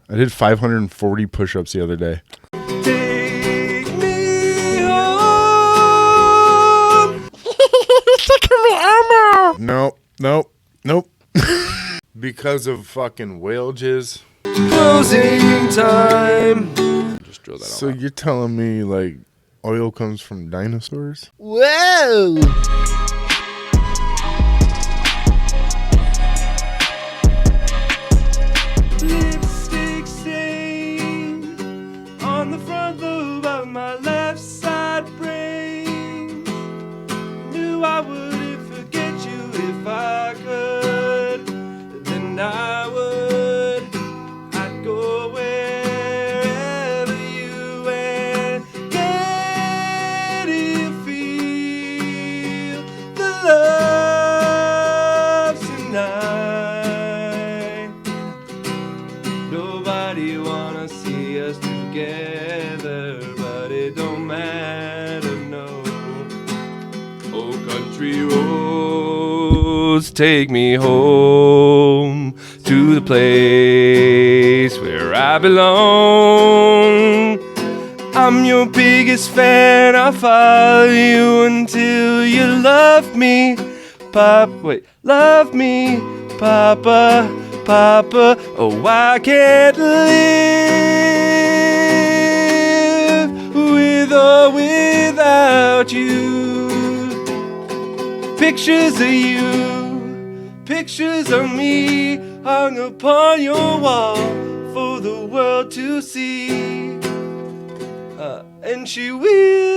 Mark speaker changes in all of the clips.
Speaker 1: I did 540 push-ups the other day.
Speaker 2: Take me home.
Speaker 1: Elmo. Nope. Because of fucking whale jizz.
Speaker 2: Closing time. Just drill that
Speaker 1: So
Speaker 2: out.
Speaker 1: you're telling me like oil comes from dinosaurs?
Speaker 3: Whoa!
Speaker 2: Lipstick stain on the front lobe of my left side brain. Knew I wouldn't forget you if I could. Then I would. I'd go wherever you went. Can you feel the love tonight? Nobody wanna see us together, but it don't matter, no. Oh, country roads, take me home to the place where I belong. I'm your biggest fan, I'll follow you until you love me. Love me, Papa, Papa. Oh, I can't live with or without you. Pictures of you, pictures of me hung upon your wall for the world to see. And she will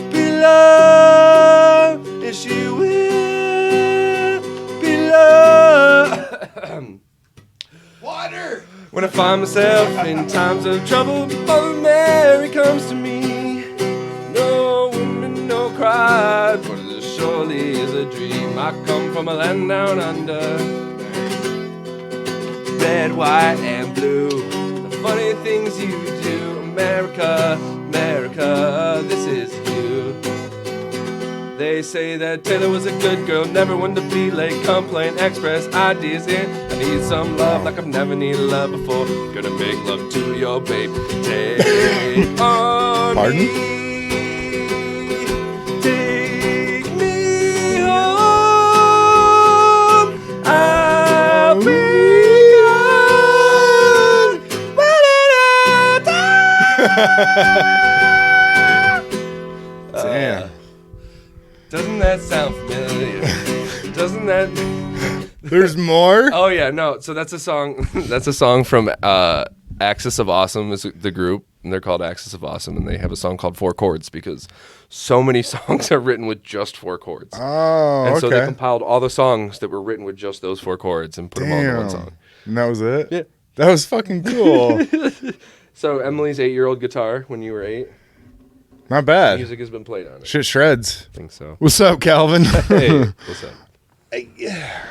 Speaker 2: be loved, and she will be loved. Water! When I find myself in times of trouble, Mother Mary comes to me. No women, no cry, but it surely is a dream. I come from a land down under, red, white, and blue. The funny things you do, America, America, this is you. They say that Taylor was a good girl, never one to be late, complain, express ideas in. I need some love like I've never needed love before. Gonna make love to your babe. Take on
Speaker 1: Pardon?
Speaker 2: me. Take me home. I'll be gone when I die.
Speaker 1: Damn.
Speaker 2: Doesn't that sound familiar? Doesn't that?
Speaker 1: There's more?
Speaker 2: Oh yeah, no. So that's a song. That's a song from Axis of Awesome is the group, and they're called Axis of Awesome, and they have a song called Four Chords because so many songs are written with just four chords.
Speaker 1: Oh,
Speaker 2: And
Speaker 1: okay.
Speaker 2: so they compiled all the songs that were written with just those four chords and put them all in one song.
Speaker 1: And that was it?
Speaker 2: Yeah.
Speaker 1: That was fucking cool.
Speaker 2: So Emily's 8-year-old guitar when you were 8.
Speaker 1: Not bad.
Speaker 2: Music has been played on it.
Speaker 1: Shit shreds.
Speaker 2: I think so.
Speaker 1: What's up, Calvin?
Speaker 2: Hey, what's up?
Speaker 1: I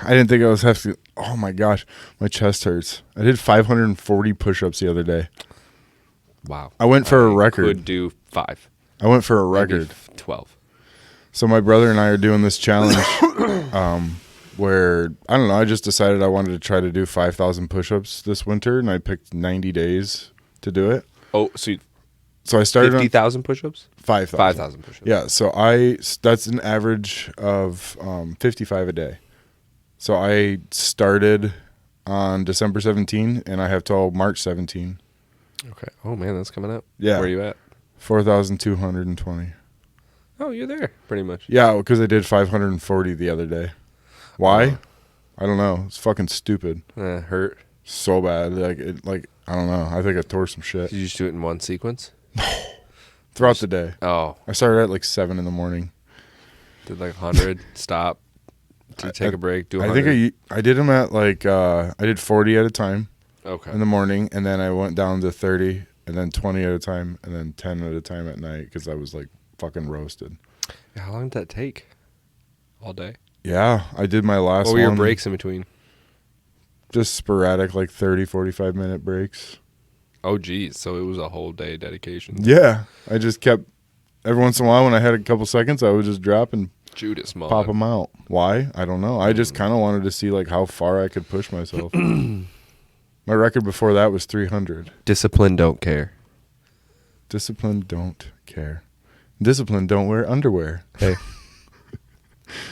Speaker 1: didn't think I was hefty. Oh my gosh, my chest hurts. I did 540 push-ups the other day.
Speaker 2: Wow.
Speaker 1: I went for a record.
Speaker 2: Could do 5.
Speaker 1: I went for a
Speaker 2: Maybe
Speaker 1: record.
Speaker 2: 12.
Speaker 1: So my brother and I are doing this challenge where, I don't know, I just decided I wanted to try to do 5,000 push-ups this winter, and I picked 90 days to do it.
Speaker 2: Oh, so
Speaker 1: So I started
Speaker 2: 50,000 push-ups?
Speaker 1: on 5,000.
Speaker 2: 5,000 push-ups.
Speaker 1: Yeah, so that's an average of 55 a day. So I started on December 17, and I have till March 17.
Speaker 2: Okay. Oh, man, that's coming up.
Speaker 1: Yeah.
Speaker 2: Where are you at?
Speaker 1: 4,220.
Speaker 2: Oh, you're there, pretty much.
Speaker 1: Yeah, because I did 540 the other day. Why? I don't know. It's fucking stupid.
Speaker 2: Hurt.
Speaker 1: So bad. I don't know. I think I tore some shit.
Speaker 2: Did you just do it in one sequence?
Speaker 1: Throughout the day.
Speaker 2: Oh.
Speaker 1: I started at like 7 in the morning.
Speaker 2: Did like 100, stop, take a break, do 100.
Speaker 1: I think I did them at like, I did 40 at a time
Speaker 2: Okay.
Speaker 1: in the morning, and then I went down to 30, and then 20 at a time, and then 10 at a time at night because I was like fucking roasted.
Speaker 2: Yeah, how long did that take? All day?
Speaker 1: Yeah, I did my last
Speaker 2: What
Speaker 1: one.
Speaker 2: were your breaks in between?
Speaker 1: Just sporadic, like 30, 45-minute breaks.
Speaker 2: Oh, geez. So it was a whole day dedication.
Speaker 1: Yeah, I just kept, every once in a while when I had a couple seconds, I would just drop and
Speaker 2: Judas Mullen.
Speaker 1: pop them out. Why? I don't know. I just kind of wanted to see like how far I could push myself. My record before that was 300.
Speaker 2: Discipline don't care.
Speaker 1: Discipline don't care. Discipline don't wear underwear.
Speaker 2: Hey.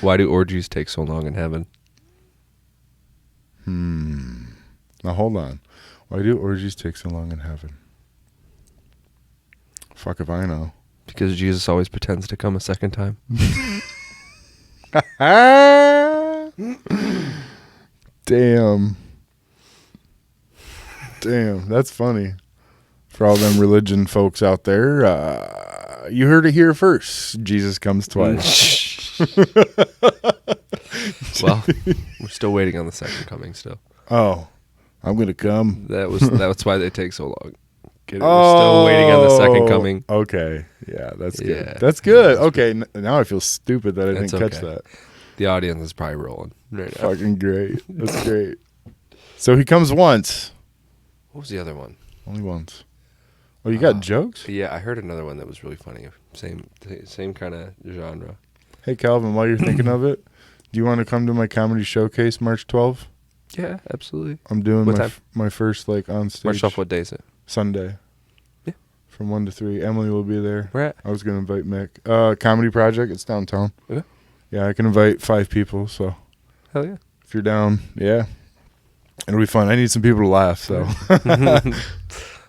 Speaker 2: Why do orgies take so long in heaven?
Speaker 1: Now hold on. Why do orgies take so long in heaven? Fuck if I know.
Speaker 2: Because Jesus always pretends to come a second time.
Speaker 1: Damn. Damn, that's funny. For all them religion folks out there, you heard it here first. Jesus comes twice.
Speaker 2: Well, we're still waiting on the second coming still.
Speaker 1: Oh, I'm going to come.
Speaker 2: That's why they take so long. We're still waiting on the second coming.
Speaker 1: Okay. Yeah, that's good.
Speaker 2: Yeah.
Speaker 1: That's good. Okay, now I feel stupid that I didn't catch that.
Speaker 2: The audience is probably rolling right now.
Speaker 1: Fucking great. That's great. So he comes once.
Speaker 2: What was the other one?
Speaker 1: Only once. Oh, you got jokes?
Speaker 2: Yeah, I heard another one that was really funny. Same kind of genre.
Speaker 1: Hey, Calvin, while you're thinking of it, do you want to come to my comedy showcase March 12th?
Speaker 2: Yeah, absolutely.
Speaker 1: I'm doing
Speaker 2: What time?
Speaker 1: my first on stage.
Speaker 2: March 12th, what day is it?
Speaker 1: Sunday.
Speaker 2: Yeah.
Speaker 1: From 1 to 3. Emily will be there.
Speaker 2: Where at?
Speaker 1: I was going to invite Mick. Comedy Project. It's downtown.
Speaker 2: Okay.
Speaker 1: Yeah, I can invite 5 people. So
Speaker 2: Hell yeah.
Speaker 1: if you're down, yeah. It'll be fun. I need some people to laugh, so.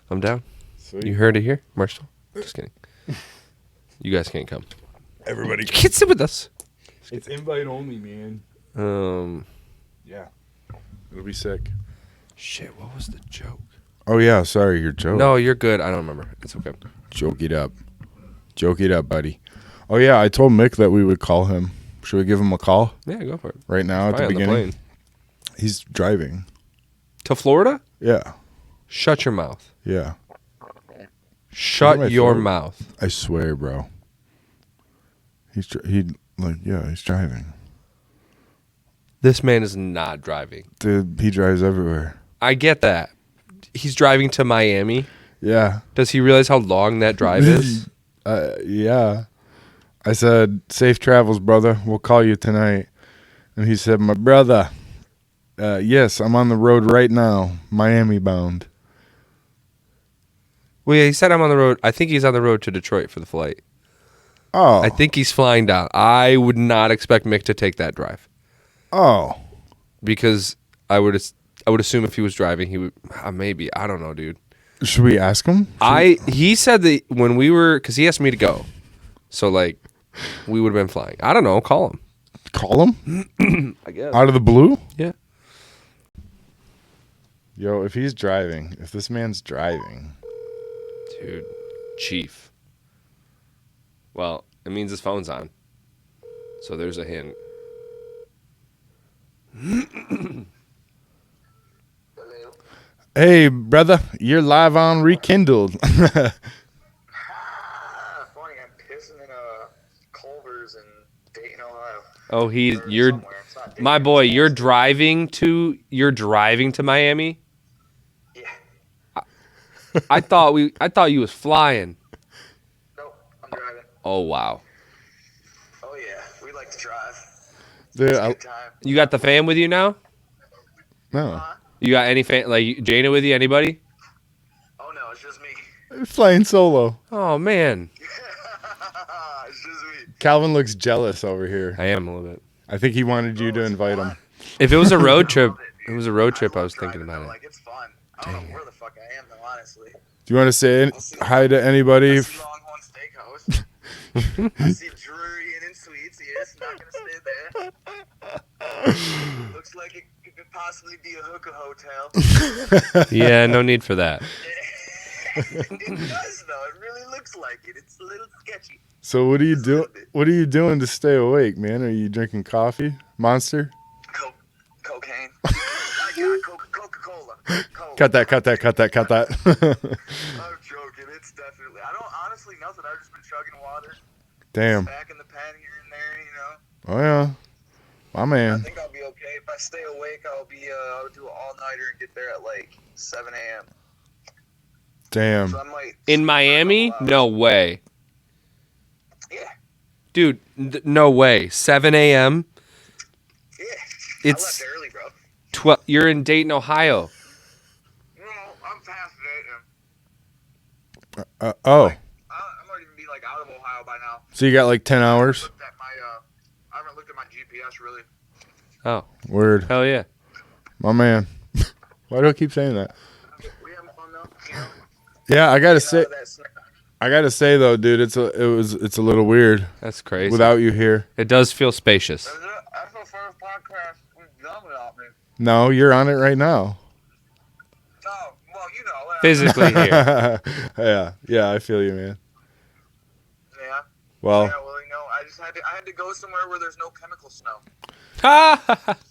Speaker 2: I'm down.
Speaker 1: Sweet.
Speaker 2: You heard it here? March 12th. Just kidding. You guys can't come.
Speaker 1: Everybody.
Speaker 2: You can't sit with us.
Speaker 1: It's invite only, man. Yeah. It'll be sick.
Speaker 2: Shit, what was the joke?
Speaker 1: Oh, yeah. Sorry, your joke.
Speaker 2: No, you're good. I don't remember. It's okay.
Speaker 1: Joke it up. Joke it up, buddy. Oh, yeah. I told Mick that we would call him. Should we give him a call?
Speaker 2: Yeah, go for it.
Speaker 1: Right now at the
Speaker 2: Probably on
Speaker 1: beginning?
Speaker 2: plane.
Speaker 1: He's driving.
Speaker 2: To Florida?
Speaker 1: Yeah.
Speaker 2: Shut your mouth.
Speaker 1: Yeah.
Speaker 2: Shut your mouth.
Speaker 1: I swear, bro. He's driving.
Speaker 2: This man is not driving.
Speaker 1: Dude, he drives everywhere.
Speaker 2: I get that. He's driving to Miami.
Speaker 1: Yeah.
Speaker 2: Does he realize how long that drive is?
Speaker 1: Yeah. I said, safe travels, brother. We'll call you tonight. And he said, my brother, yes, I'm on the road right now, Miami bound.
Speaker 2: Well, yeah, he said I'm on the road. I think he's on the road to Detroit for the flight.
Speaker 1: Oh.
Speaker 2: I think he's flying down. I would not expect Mick to take that drive.
Speaker 1: Oh.
Speaker 2: Because I would assume if he was driving, he would maybe. I don't know, dude.
Speaker 1: Should we ask him?
Speaker 2: He said that when we were, because he asked me to go. So, we would have been flying. I don't know. Call him.
Speaker 1: Call him?
Speaker 2: I guess.
Speaker 1: Out of the blue?
Speaker 2: Yeah.
Speaker 1: Yo, if this man's driving.
Speaker 2: Dude, Chief. Well, it means his phone's on. So there's a hint.
Speaker 1: Hey, brother, you're live on Rekindled.
Speaker 3: Funny, I'm pissing in Culver's in Dayton, Ohio.
Speaker 2: Oh,
Speaker 3: Or
Speaker 2: you're
Speaker 3: somewhere. It's not Dayton,
Speaker 2: my boy.
Speaker 3: it's
Speaker 2: You're driving to Miami.
Speaker 3: Yeah.
Speaker 2: I thought you was flying.
Speaker 3: Nope, I'm driving.
Speaker 2: Oh wow.
Speaker 3: Oh yeah, we like to drive.
Speaker 1: Dude,
Speaker 3: It's a good time.
Speaker 2: You got the fam with you now?
Speaker 1: no.
Speaker 2: You got any fan Jana with you? Anybody?
Speaker 3: Oh no, it's just me.
Speaker 1: Flying solo.
Speaker 2: Oh man,
Speaker 3: It's just me.
Speaker 1: Calvin looks jealous over here.
Speaker 2: I am a little bit.
Speaker 1: I think he wanted you to invite him.
Speaker 2: If it was a road trip,
Speaker 3: Love
Speaker 2: it was a road trip. I
Speaker 3: love
Speaker 2: was thinking
Speaker 3: driving,
Speaker 2: about
Speaker 3: though.
Speaker 2: it.
Speaker 3: Like, it's fun. I don't know where the fuck I am though, honestly.
Speaker 1: Do you want to say hi to anybody?
Speaker 3: I see Longhorn Steakhouse. I see Drury Inn and Suites. Yes, not gonna stay there. Looks like it could possibly be a hooker hotel.
Speaker 2: Yeah, no need for that.
Speaker 3: It does though. It really looks like it. It's a little sketchy.
Speaker 1: So what are you doing? What are you doing to stay awake, man? Are you drinking coffee? Monster?
Speaker 3: Cocaine. I got Coca-Cola. Coke.
Speaker 1: Cut that.
Speaker 3: I'm joking. It's definitely. I don't honestly nothing. I've just been chugging water.
Speaker 1: Damn.
Speaker 3: Back in the pen here and there, you know.
Speaker 1: Oh yeah. My
Speaker 3: I
Speaker 1: man.
Speaker 3: think I'll be okay. If I stay awake, I'll do an all-nighter and get there at like 7 a.m.
Speaker 1: Damn.
Speaker 3: So I might
Speaker 2: In Miami? No way,
Speaker 3: Yeah.
Speaker 2: dude. No way. 7 a.m.
Speaker 3: Yeah.
Speaker 2: It's
Speaker 3: I left early, bro.
Speaker 2: 12. You're in Dayton, Ohio.
Speaker 3: past Dayton.
Speaker 1: Oh,
Speaker 3: I'm already gonna be like out of Ohio by now.
Speaker 1: so you got like 10 hours?
Speaker 3: I haven't looked at my GPS really.
Speaker 2: Oh,
Speaker 1: Word.
Speaker 2: hell yeah.
Speaker 1: My man. Why do I keep saying that?
Speaker 3: We having fun though, you know?
Speaker 1: Yeah, I gotta
Speaker 3: Getting out
Speaker 1: say,
Speaker 3: of that snack.
Speaker 1: though, dude, it's a little weird
Speaker 2: That's crazy.
Speaker 1: without you here.
Speaker 2: It does feel spacious.
Speaker 3: That's the first podcast we've done without me.
Speaker 1: No, you're on it right now.
Speaker 3: Oh, well, you know.
Speaker 2: Physically here.
Speaker 1: yeah, I feel you, man.
Speaker 3: Yeah.
Speaker 1: Well,
Speaker 3: Yeah, well, you know, I had to go somewhere where there's no chemical snow.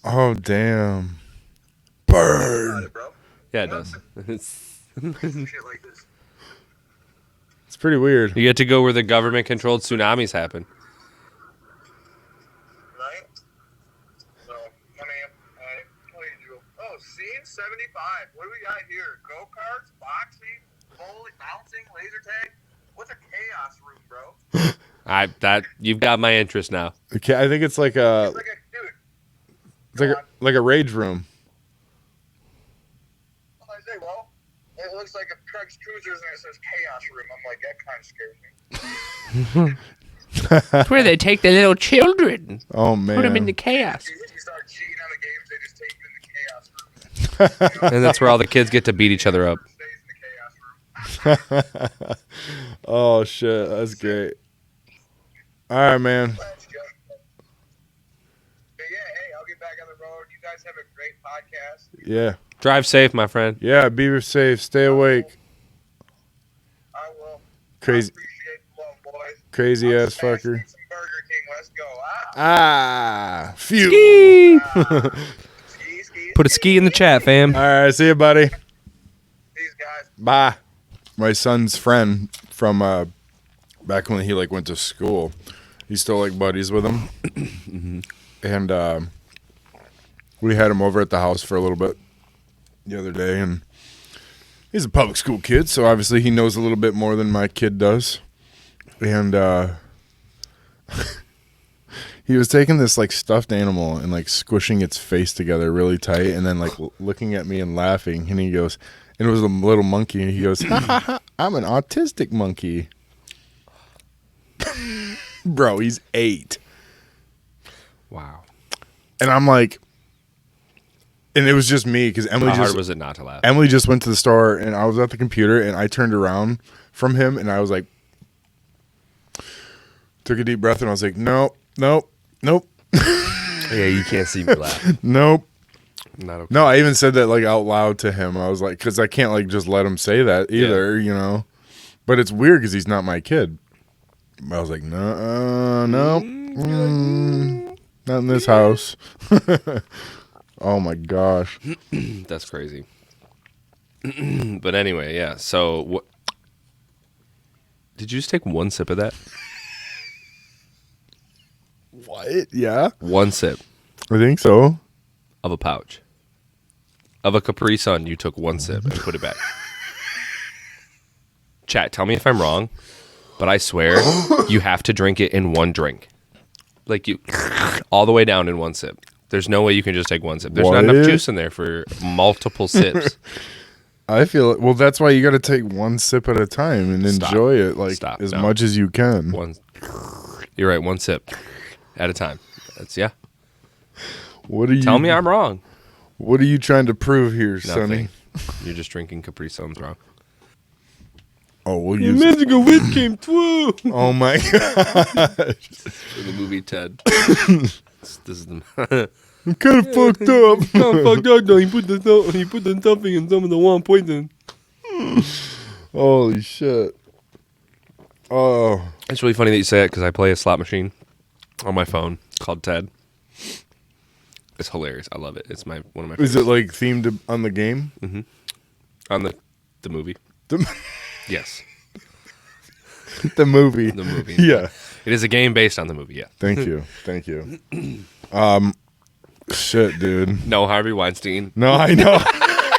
Speaker 1: oh damn,
Speaker 3: Got
Speaker 1: burn.
Speaker 3: it, bro.
Speaker 2: Yeah, it does.
Speaker 3: Shit like this.
Speaker 1: It's pretty weird.
Speaker 2: You get to go where the government-controlled tsunamis happen.
Speaker 3: Right? So, I mean, what do you do? Oh, scene 75. What do we got here? Go-karts, boxing, bowling, bouncing, laser tag. What's a chaos room, bro?
Speaker 2: You've got my interest now.
Speaker 1: Okay, I think it's like a
Speaker 3: It's like a dude.
Speaker 1: like a rage room.
Speaker 3: I say, well, it looks like a truck's cruisers and it says chaos room. I'm like, that kind of scares me.
Speaker 2: It's where they take the little children,
Speaker 1: Oh man.
Speaker 2: put them into chaos,
Speaker 3: You start cheating on the games, they just take you in the chaos room.
Speaker 2: and that's where all the kids get to beat each other up.
Speaker 3: Stays in the chaos room.
Speaker 1: Oh shit, that's great. All right, man.
Speaker 3: Let's go. But yeah, hey, I'll get back on the road. You guys have a great podcast.
Speaker 1: Yeah,
Speaker 2: Drive safe, my friend.
Speaker 1: yeah. Be safe. Stay awake.
Speaker 3: I will.
Speaker 1: Crazy,
Speaker 3: Appreciate the love, boys.
Speaker 1: crazy ass
Speaker 3: Smash
Speaker 1: fucker.
Speaker 3: me some Burger King. Let's go.
Speaker 1: Phew.
Speaker 3: Ski.
Speaker 2: Put a ski in the chat, fam.
Speaker 1: All right, see you, buddy.
Speaker 3: These guys.
Speaker 1: Bye. My son's friend from back when he like went to school, he's still like buddies with him, and we had him over at the house for a little bit the other day, and he's a public school kid, so obviously he knows a little bit more than my kid does, and he was taking this like stuffed animal and like squishing its face together really tight, and then like looking at me and laughing, and he goes, and it was a little monkey, and he goes, ha ha ha, I'm an autistic monkey. Bro, he's 8.
Speaker 2: Wow.
Speaker 1: And I'm like, and it was just me because
Speaker 2: How hard was it not to laugh?
Speaker 1: Emily just went to the store, and I was at the computer, and I turned around from him, and I was like, took a deep breath, and I was like, nope.
Speaker 2: Yeah, you can't see me laugh.
Speaker 1: Not
Speaker 2: okay.
Speaker 1: No, I even said that like out loud to him. I was like, because I can't like just let him say that either, you know. But it's weird because he's not my kid. I was like, no, not in this house. Oh my gosh.
Speaker 2: That's crazy. But anyway, yeah. So what? Did you just take one sip of that?
Speaker 1: What? Yeah,
Speaker 2: One sip
Speaker 1: I think so.
Speaker 2: of a pouch of a Capri Sun. You took one sip and put it back. Chat, tell me if I'm wrong, but I swear you have to drink it in one drink. Like you, all the way down in one sip. There's no way you can just take one sip. There's not enough
Speaker 1: What?
Speaker 2: juice in there for multiple sips.
Speaker 1: I feel it. Well, that's why you got to take one sip at a time and
Speaker 2: Stop.
Speaker 1: enjoy it like
Speaker 2: Stop.
Speaker 1: as
Speaker 2: No.
Speaker 1: much as you can.
Speaker 2: One. You're right. One sip at a time. That's yeah.
Speaker 1: What are you?
Speaker 2: Tell me I'm wrong.
Speaker 1: What are you trying to prove here,
Speaker 2: Nothing.
Speaker 1: Sonny?
Speaker 2: You're just drinking Capri Suns wrong.
Speaker 1: Oh, we'll use it.
Speaker 2: Magical whip came through.
Speaker 1: Oh my god,
Speaker 2: In the movie Ted. This is the
Speaker 1: I'm kind of fucked up.
Speaker 2: fucked up though. He put the stuffing in some of the warm poison.
Speaker 1: Holy shit. Oh,
Speaker 2: It's really funny that you say it because I play a slot machine on my phone called Ted. It's hilarious. I love it. It's one of my.
Speaker 1: is it like themed on the game?
Speaker 2: on the movie?
Speaker 1: The,
Speaker 2: Yes,
Speaker 1: the movie.
Speaker 2: the movie.
Speaker 1: Yeah.
Speaker 2: It is a game based on the movie. Yeah.
Speaker 1: Thank you. Thank you. Shit, dude.
Speaker 2: No, Harvey Weinstein.
Speaker 1: No, I know.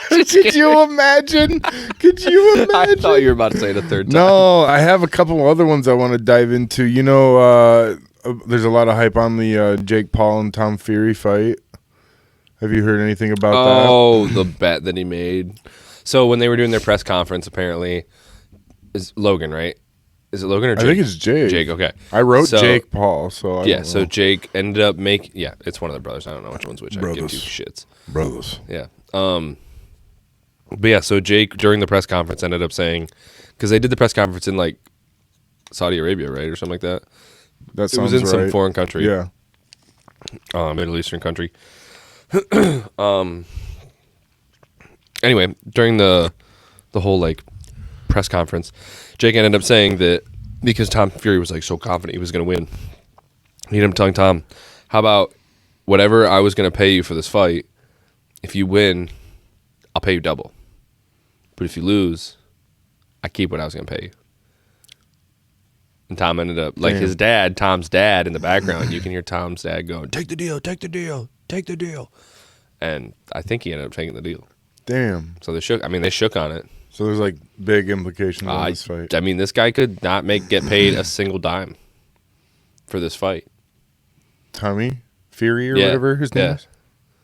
Speaker 1: Could you imagine? Could you imagine?
Speaker 2: I thought you were about to say it a third time.
Speaker 1: No, I have a couple other ones I want to dive into. You know, there's a lot of hype on the Jake Paul and Tom Fury fight. Have you heard anything about that?
Speaker 2: Oh, the bet that he made. So when they were doing their press conference, apparently, is Logan, right? Is it Logan or Jake?
Speaker 1: I think it's Jake.
Speaker 2: Jake, okay.
Speaker 1: I wrote
Speaker 2: So-
Speaker 1: Jake Paul, so I
Speaker 2: Yeah,
Speaker 1: don't
Speaker 2: so
Speaker 1: know.
Speaker 2: Jake ended up it's one of the brothers. I don't know which one's which. I give
Speaker 1: Brothers.
Speaker 2: two shits.
Speaker 1: Brothers.
Speaker 2: Yeah. But yeah, so Jake during the press conference ended up saying, because they did the press conference in like Saudi Arabia, right, or something like that.
Speaker 1: That
Speaker 2: It
Speaker 1: sounds
Speaker 2: was in
Speaker 1: right.
Speaker 2: some foreign country.
Speaker 1: Yeah.
Speaker 2: Middle Eastern country. Anyway, during the whole like press conference, Jake ended up saying that because Tom Fury was like so confident he was going to win, he ended up telling Tom, "How about whatever I was going to pay you for this fight? If you win, I'll pay you double. But if you lose, I keep what I was going to pay you." And Tom ended up like
Speaker 1: Damn.
Speaker 2: his dad, Tom's dad, in the background. You can hear Tom's dad going, "Take the deal, take the deal, take the deal." And I think he ended up taking the deal.
Speaker 1: Damn.
Speaker 2: So they shook. I mean, they shook on it.
Speaker 1: So there's like big implications on this fight.
Speaker 2: I mean, this guy could not get paid a single dime for this fight.
Speaker 1: Tommy Fury or
Speaker 2: Yeah.
Speaker 1: whatever his name
Speaker 2: Yeah.
Speaker 1: is. Is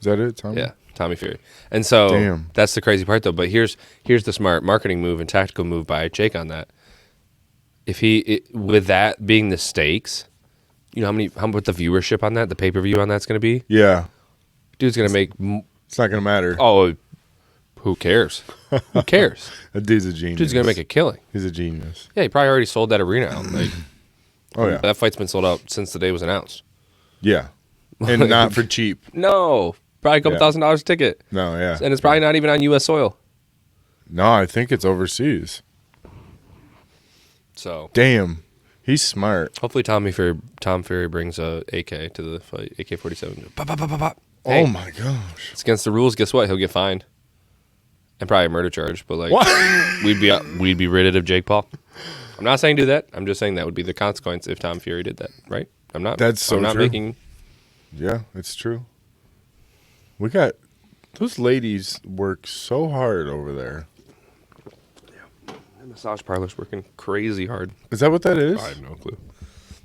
Speaker 1: that it? Tommy?
Speaker 2: Yeah, Tommy Fury. And so
Speaker 1: Damn.
Speaker 2: that's the crazy part, though. But here's the smart marketing move and tactical move by Jake on that. If with that being the stakes, you know how what the viewership on that, the pay-per-view on that's going to be?
Speaker 1: Yeah.
Speaker 2: Dude's going to make
Speaker 1: It's not gonna matter.
Speaker 2: oh, who cares? Who cares?
Speaker 1: That dude's a genius.
Speaker 2: Dude's going to make a killing.
Speaker 1: He's a genius.
Speaker 2: Yeah, he probably already sold that arena out. Like
Speaker 1: Oh yeah.
Speaker 2: that fight's been sold out since the day it was announced.
Speaker 1: Yeah. And not for cheap.
Speaker 2: No, probably a couple
Speaker 1: Yeah.
Speaker 2: $1,000s a ticket,
Speaker 1: No, yeah.
Speaker 2: and it's probably not even on U.S. soil.
Speaker 1: No, I think it's overseas.
Speaker 2: So
Speaker 1: Damn. He's smart.
Speaker 2: hopefully Tom Fury brings a AK to the fight, AK-47. Pop, pop, pop, pop, pop. Hey,
Speaker 1: Oh my gosh.
Speaker 2: it's against the rules. Guess what? He'll get fined and probably a murder charge. But like,
Speaker 1: What?
Speaker 2: we'd be rid of Jake Paul. I'm not saying do that. I'm just saying that would be the consequence if Tom Fury did that. Right? I'm not.
Speaker 1: That's so
Speaker 2: I'm not
Speaker 1: true.
Speaker 2: making.
Speaker 1: Yeah, it's true. We got those ladies work so hard over there.
Speaker 2: The massage parlor's working crazy hard.
Speaker 1: Is that what that is?
Speaker 2: I have no clue.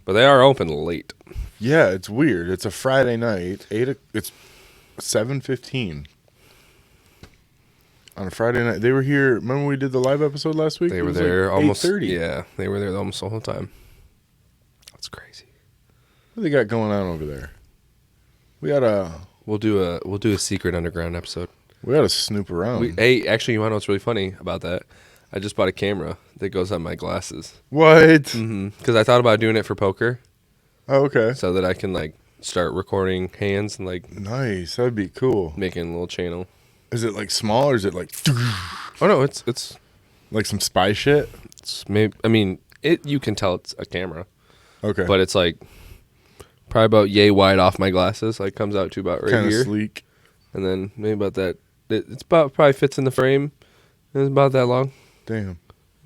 Speaker 2: But they are open late.
Speaker 1: Yeah, it's weird. It's a Friday night. It's 7:15 on a Friday night. They were here. Remember we did the live episode last week?
Speaker 2: They
Speaker 1: It
Speaker 2: were
Speaker 1: was
Speaker 2: there
Speaker 1: like
Speaker 2: almost.
Speaker 1: 8:30.
Speaker 2: Yeah, they were there almost the whole time. That's crazy.
Speaker 1: What do they got going on over there? We gotta
Speaker 2: We'll do a secret underground episode.
Speaker 1: snoop around.
Speaker 2: Hey, actually, you want to know what's really funny about that? I just bought a camera that goes on my glasses.
Speaker 1: What?
Speaker 2: Because I thought about doing it for poker,
Speaker 1: Oh, okay.
Speaker 2: so that I can like start recording hands and like
Speaker 1: Nice. That'd be cool.
Speaker 2: making a little channel.
Speaker 1: Is it like small or is it like
Speaker 2: Oh no, it's
Speaker 1: like some spy shit?
Speaker 2: maybe. I mean, you can tell it's a camera,
Speaker 1: Okay.
Speaker 2: but it's like probably about yay wide off my glasses. Like comes out to about right
Speaker 1: kind of
Speaker 2: here,
Speaker 1: sleek.
Speaker 2: and then maybe about that. It's about probably fits in the frame. And it's about that long.
Speaker 1: Damn.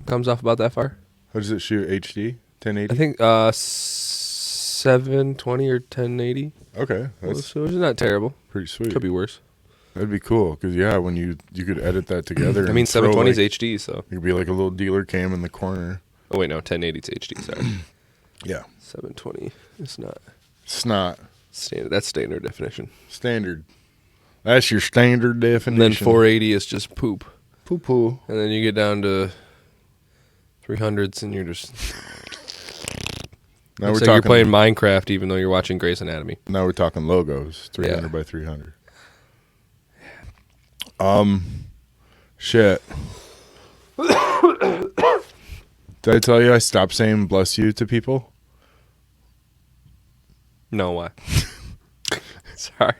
Speaker 2: Comes off about that far.
Speaker 1: How does it shoot? HD? 1080?
Speaker 2: I think 720 or 1080.
Speaker 1: Okay. That's
Speaker 2: So it's not terrible.
Speaker 1: pretty sweet.
Speaker 2: Could be worse.
Speaker 1: That'd be cool because when you could edit that together.
Speaker 2: I mean,
Speaker 1: and throw,
Speaker 2: 720 is
Speaker 1: like,
Speaker 2: HD, so.
Speaker 1: it could be like a little dealer cam in the corner.
Speaker 2: Oh wait, no, 1080 is HD. Sorry,
Speaker 1: Yeah.
Speaker 2: 720 is not
Speaker 1: Snot.
Speaker 2: standard. That's standard definition.
Speaker 1: Standard. That's your standard definition.
Speaker 2: And then 480 is just poop.
Speaker 1: Poo poo.
Speaker 2: And then you get down to 300s, and you're just.
Speaker 1: Now
Speaker 2: Looks
Speaker 1: we're
Speaker 2: like you're
Speaker 1: talking.
Speaker 2: playing Minecraft, even though you're watching Grey's Anatomy.
Speaker 1: Now we're talking logos. 300
Speaker 2: Yeah.
Speaker 1: by 300. Shit. Did I tell you I stopped saying bless you to people?
Speaker 2: No, why? Sorry.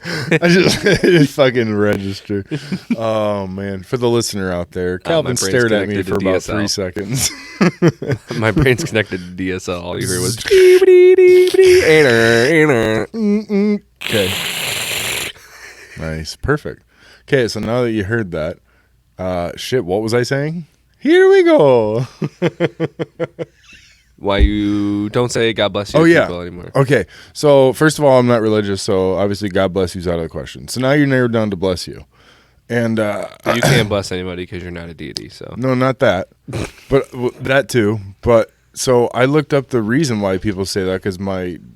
Speaker 1: I just fucking register. Oh man, for the listener out there, Calvin
Speaker 2: my brain's
Speaker 1: stared at me
Speaker 2: connected
Speaker 1: for
Speaker 2: to
Speaker 1: about
Speaker 2: DSL.
Speaker 1: 3 seconds.
Speaker 2: My brain's connected to DSL. All you heard was.
Speaker 1: Okay. Nice, perfect. Okay, so now that you heard that, shit, what was I saying? Here we go.
Speaker 2: Why you don't say God bless you
Speaker 1: Oh
Speaker 2: to
Speaker 1: yeah.
Speaker 2: people anymore?
Speaker 1: Okay, so first of all, I'm not religious, so obviously God bless you's out of the question. So now you're narrowed down to bless you, and
Speaker 2: But you can't bless anybody because you're not a deity. So
Speaker 1: no, not that, but that too. But so I looked up the reason why people say that because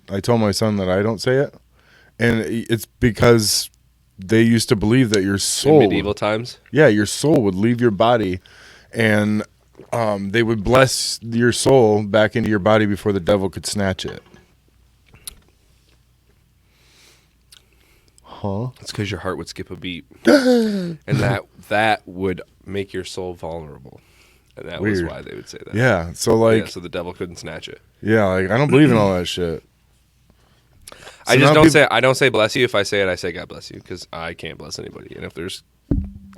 Speaker 1: I told my son that I don't say it, and it's because they used to believe that your soul,
Speaker 2: In medieval times.
Speaker 1: yeah, your soul would leave your body, and they would bless your soul back into your body before the devil could snatch it. Huh?
Speaker 2: It's because your heart would skip a beat, and that would make your soul vulnerable, and that was
Speaker 1: Weird.
Speaker 2: why they would say that.
Speaker 1: Yeah. So like,
Speaker 2: Yeah, so the devil couldn't snatch it.
Speaker 1: yeah, like I don't believe in all that shit.
Speaker 2: I
Speaker 1: So
Speaker 2: just
Speaker 1: now
Speaker 2: don't
Speaker 1: people-
Speaker 2: say. I don't say bless you. If I say it, I say God bless you, because I can't bless anybody. And if there's,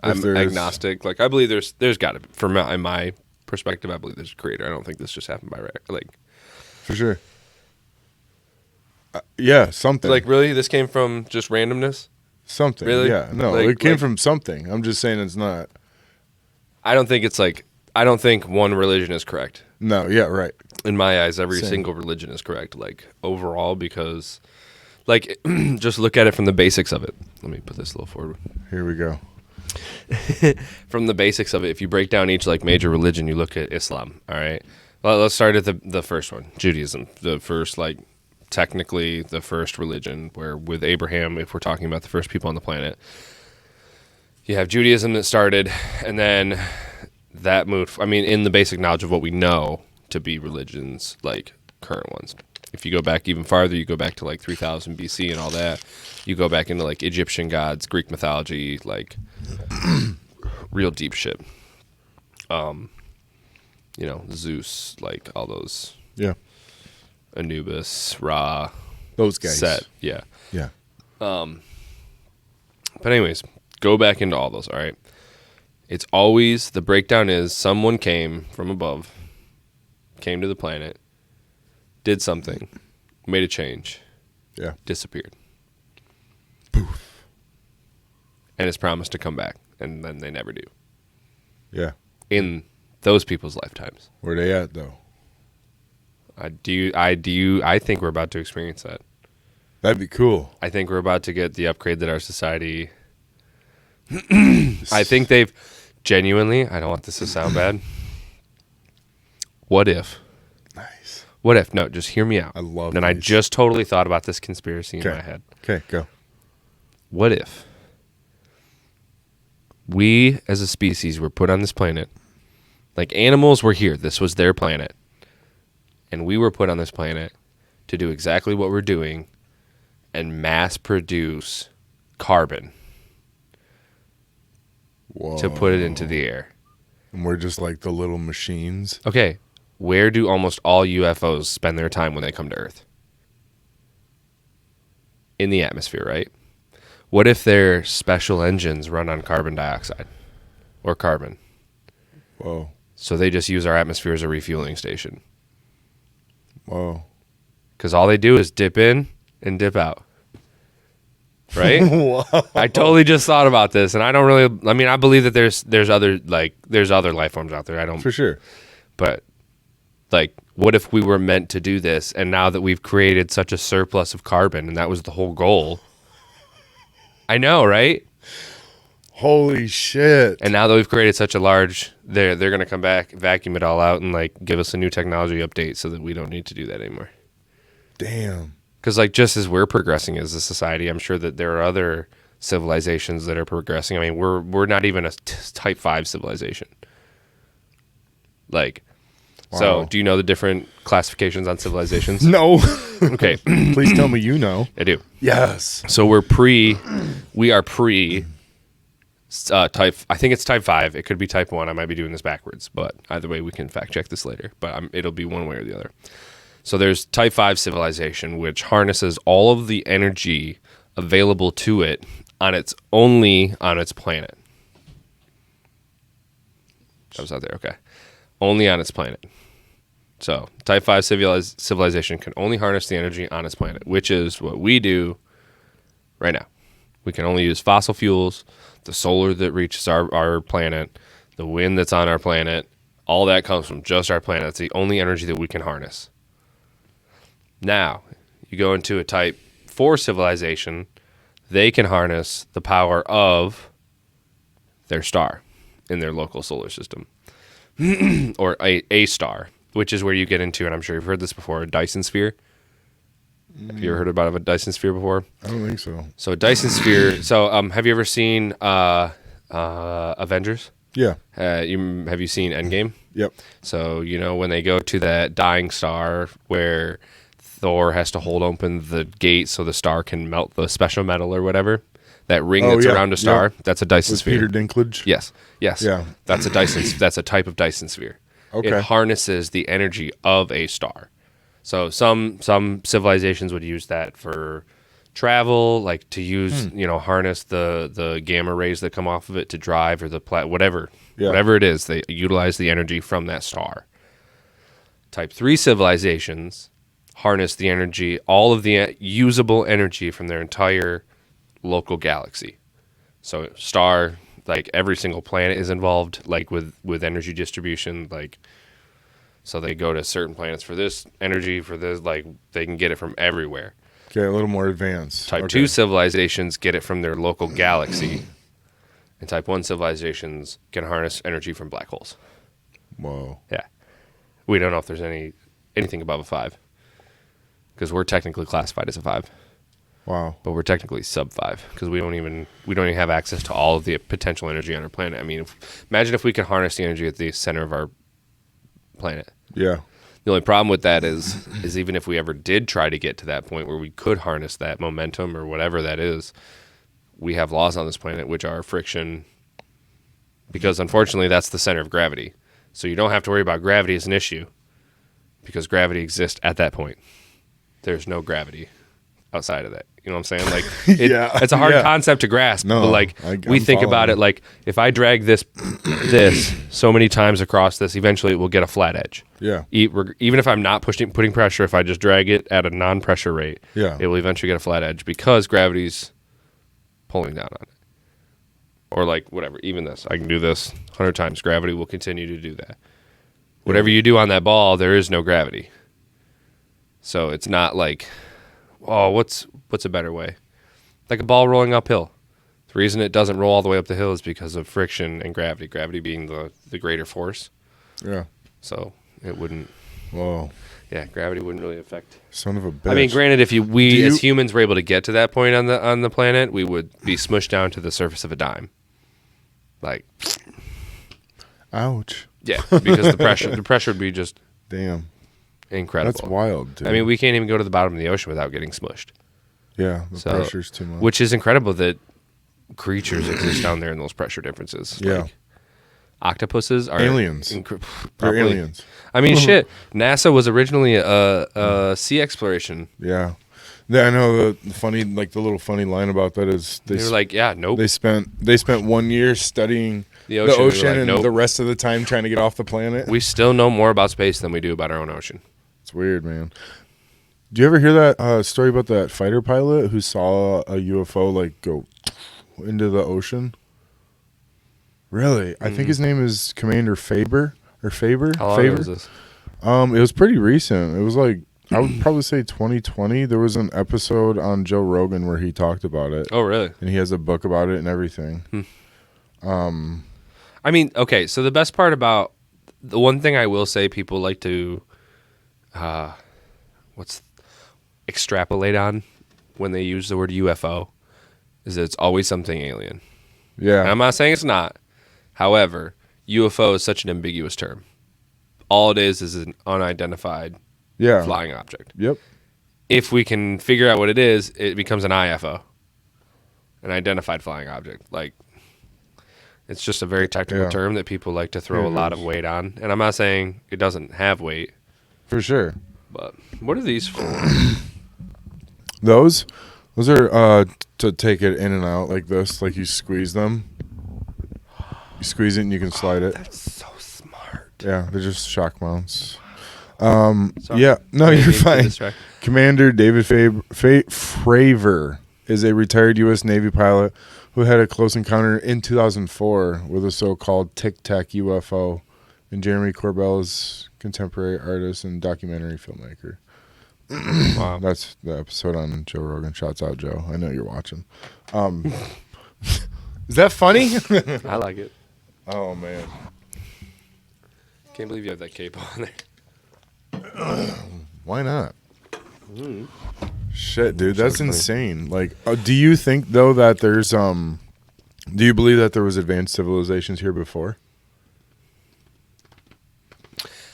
Speaker 2: I'm
Speaker 1: there's-
Speaker 2: agnostic. Like I believe there's got to be. From my perspective, I believe there's a creator. I don't think this just happened by like.
Speaker 1: For sure. Yeah, something.
Speaker 2: Like really, this came from just randomness.
Speaker 1: something.
Speaker 2: really?
Speaker 1: Yeah. No,
Speaker 2: Like-
Speaker 1: it came
Speaker 2: like-
Speaker 1: from something. I'm just saying it's not.
Speaker 2: I don't think it's like. I don't think one religion is correct.
Speaker 1: No, yeah, right.
Speaker 2: In my eyes, every
Speaker 1: Same.
Speaker 2: single religion is correct, like overall, because, like, just look at it from the basics of it. Let me put this a little forward.
Speaker 1: Here we go.
Speaker 2: From the basics of it, if you break down each like major religion, you look at Islam. All right, well, let's start at the first one, Judaism. The first, like, technically the first religion, where with Abraham, if we're talking about the first people on the planet, you have Judaism that started, and then that moved. I mean, in the basic knowledge of what we know to be religions, like current ones. If you go back even farther, you go back to like 3000 BC and all that. You go back into like Egyptian gods, Greek mythology, like real deep shit. You know, Zeus, like all those,
Speaker 1: Yeah.
Speaker 2: Anubis, Ra,
Speaker 1: Those guys.
Speaker 2: Set, yeah.
Speaker 1: Yeah.
Speaker 2: But anyways, go back into all those, all right? It's always, the breakdown is someone came from above, came to the planet, did something, made a change,
Speaker 1: Yeah.
Speaker 2: disappeared. Poof. And it's promised to come back, and then they never do.
Speaker 1: Yeah.
Speaker 2: In those people's lifetimes.
Speaker 1: Where they at though?
Speaker 2: I think we're about to experience that.
Speaker 1: That'd be cool.
Speaker 2: I think we're about to get the upgrade that our society... I think they've genuinely, I don't want this to sound bad. What if?
Speaker 1: Nice.
Speaker 2: What if? No, just hear me out.
Speaker 1: I love
Speaker 2: And I
Speaker 1: these.
Speaker 2: just totally thought about this conspiracy in my head.
Speaker 1: Okay, go.
Speaker 2: What if we as a species were put on this planet, like animals were here, this was their planet, and we were put on this planet to do exactly what we're doing and mass produce carbon
Speaker 1: Whoa.
Speaker 2: to put it into the air.
Speaker 1: And we're just like the little machines.
Speaker 2: Okay, where do almost all UFOs spend their time when they come to Earth? In the atmosphere, right? What if their special engines run on carbon dioxide or carbon?
Speaker 1: Whoa.
Speaker 2: So they just use our atmosphere as a refueling station.
Speaker 1: Whoa.
Speaker 2: Because all they do is dip in and dip out. Right? I totally just thought about this, and I don't really. I mean, I believe that there's other life forms out there. I don't.
Speaker 1: For sure.
Speaker 2: But like, what if we were meant to do this, and now that we've created such a surplus of carbon, and that was the whole goal? I know, right?
Speaker 1: Holy shit.
Speaker 2: And now that we've created such a large, they're gonna come back, vacuum it all out, and like give us a new technology update so that we don't need to do that anymore.
Speaker 1: Damn.
Speaker 2: Because like just as we're progressing as a society, I'm sure that there are other civilizations that are progressing. I mean, we're not even a type 5 civilization. Like, so
Speaker 1: Wow.
Speaker 2: do you know the different classifications on civilizations?
Speaker 1: No.
Speaker 2: Okay,
Speaker 1: Please tell me you know.
Speaker 2: I do.
Speaker 1: Yes.
Speaker 2: So we are pre type, I think it's type 5. It could be type 1. I might be doing this backwards, but either way, we can fact check this later. But it'll be one way or the other. So there's type 5 civilization, which harnesses all of the energy available to it only on its planet. That was out there, okay. Only on its planet. So type 5 civilization can only harness the energy on its planet, which is what we do right now. We can only use fossil fuels, the solar that reaches our planet, the wind that's on our planet. All that comes from just our planet. That's the only energy that we can harness. Now, you go into a type 4 civilization, they can harness the power of their star in their local solar system. Or a star, which is where you get into, and I'm sure you've heard this before, a Dyson sphere. Have you ever heard about a Dyson sphere before?
Speaker 1: I don't think so.
Speaker 2: So a Dyson sphere. So have you ever seen Avengers?
Speaker 1: Yeah.
Speaker 2: Have you seen Endgame?
Speaker 1: Yep.
Speaker 2: So when they go to that dying star where Thor has to hold open the gate so the star can melt the special metal or whatever. That ring that's around a star, that's a Dyson
Speaker 1: With
Speaker 2: sphere.
Speaker 1: Peter Dinklage?
Speaker 2: Yes.
Speaker 1: Yeah.
Speaker 2: That's a Dyson. That's a type of Dyson sphere.
Speaker 1: Okay.
Speaker 2: It harnesses the energy of a star. So some civilizations would use that for travel, like to use harness the gamma rays that come off of it to drive or the whatever it is. They utilize the energy from that star. Type 3 civilizations harness the energy, all of the usable energy from their entire local galaxy. So star, like every single planet is involved, like with energy distribution, like so they go to certain planets for this energy, for this, like they can get it from everywhere.
Speaker 1: Okay, a little more advanced.
Speaker 2: Type 2 civilizations get it from their local galaxy, and Type 1 civilizations can harness energy from black holes.
Speaker 1: Whoa.
Speaker 2: Yeah, we don't know if there's anything above a 5, because we're technically classified as a 5.
Speaker 1: Wow.
Speaker 2: But we're technically sub 5 because we don't even have access to all of the potential energy on our planet. I mean, imagine if we could harness the energy at the center of our planet.
Speaker 1: Yeah.
Speaker 2: The only problem with that is even if we ever did try to get to that point where we could harness that momentum or whatever that is, we have laws on this planet which are friction, because unfortunately that's the center of gravity. So you don't have to worry about gravity as an issue because gravity exists at that point. There's no gravity outside of that. You know what I'm saying? Like, it's a hard concept to grasp.
Speaker 1: No,
Speaker 2: but like we think about it like if I drag this so many times across this, eventually it will get a flat edge.
Speaker 1: Yeah.
Speaker 2: Even if I'm not putting pressure, if I just drag it at a non-pressure rate, it will eventually get a flat edge because gravity's pulling down on it. Or like whatever, even this, I can do this 100 times. Gravity will continue to do that. Whatever you do on that ball, there is no gravity. So it's not like, oh, what's a better way? Like a ball rolling uphill. The reason it doesn't roll all the way up the hill is because of friction and gravity. Gravity being the greater force.
Speaker 1: Yeah.
Speaker 2: So it wouldn't.
Speaker 1: Whoa.
Speaker 2: Yeah, gravity wouldn't really affect.
Speaker 1: Son of a bitch.
Speaker 2: I mean, granted, if we as humans were able to get to that point on the planet, we would be smushed down to the surface of a dime. Like.
Speaker 1: Ouch.
Speaker 2: Yeah, because the pressure would be just.
Speaker 1: Damn.
Speaker 2: Incredible.
Speaker 1: That's wild, dude.
Speaker 2: I mean, we can't even go to the bottom of the ocean without getting smushed.
Speaker 1: Yeah, the pressure's too much.
Speaker 2: Which is incredible that creatures exist down there in those pressure differences.
Speaker 1: Yeah.
Speaker 2: Like, octopuses are
Speaker 1: aliens. They're aliens.
Speaker 2: I mean, shit. NASA was originally a sea exploration.
Speaker 1: Yeah. I know the little funny line about that is
Speaker 2: they were like, yeah, nope.
Speaker 1: They spent 1 year studying the ocean
Speaker 2: like,
Speaker 1: and
Speaker 2: nope.
Speaker 1: the rest of the time trying to get off the planet.
Speaker 2: We still know more about space than we do about our own ocean.
Speaker 1: It's weird, man. Do you ever hear that story about that fighter pilot who saw a UFO like go into the ocean? Really? I think his name is Commander Faber or Faber.
Speaker 2: How long was this?
Speaker 1: It was pretty recent. It was like I would probably say 2020. There was an episode on Joe Rogan where he talked about it.
Speaker 2: Oh, really?
Speaker 1: And he has a book about it and everything.
Speaker 2: I mean, okay. So the best part about the one thing I will say, people like to, extrapolate on when they use the word UFO, is that it's always something alien.
Speaker 1: Yeah.
Speaker 2: And I'm not saying it's not. However, UFO is such an ambiguous term. All it is an unidentified flying object.
Speaker 1: Yep.
Speaker 2: If we can figure out what it is, it becomes an IFO, an identified flying object. Like, it's just a very technical term that people like to throw a lot of weight on. And I'm not saying it doesn't have weight.
Speaker 1: For sure.
Speaker 2: But what are these for?
Speaker 1: Those are to take it in and out like this, like you squeeze them. You squeeze it and you can slide it.
Speaker 2: That's so smart.
Speaker 1: Yeah, they're just shock mounts.
Speaker 2: Sorry.
Speaker 1: Yeah, no, you're fine. Commander David Fravor is a retired U.S. Navy pilot who had a close encounter in 2004 with a so-called Tic Tac UFO, and Jeremy Corbell's contemporary artist and documentary filmmaker.
Speaker 2: Wow.
Speaker 1: That's the episode on Joe Rogan. Shouts out, Joe. I know you're watching. Is that funny?
Speaker 2: I like it.
Speaker 1: Oh, man.
Speaker 2: Can't believe you have that cape on there.
Speaker 1: Why not? Shit, dude, that's insane. Like, do you think though that there's do you believe that there was advanced civilizations here before?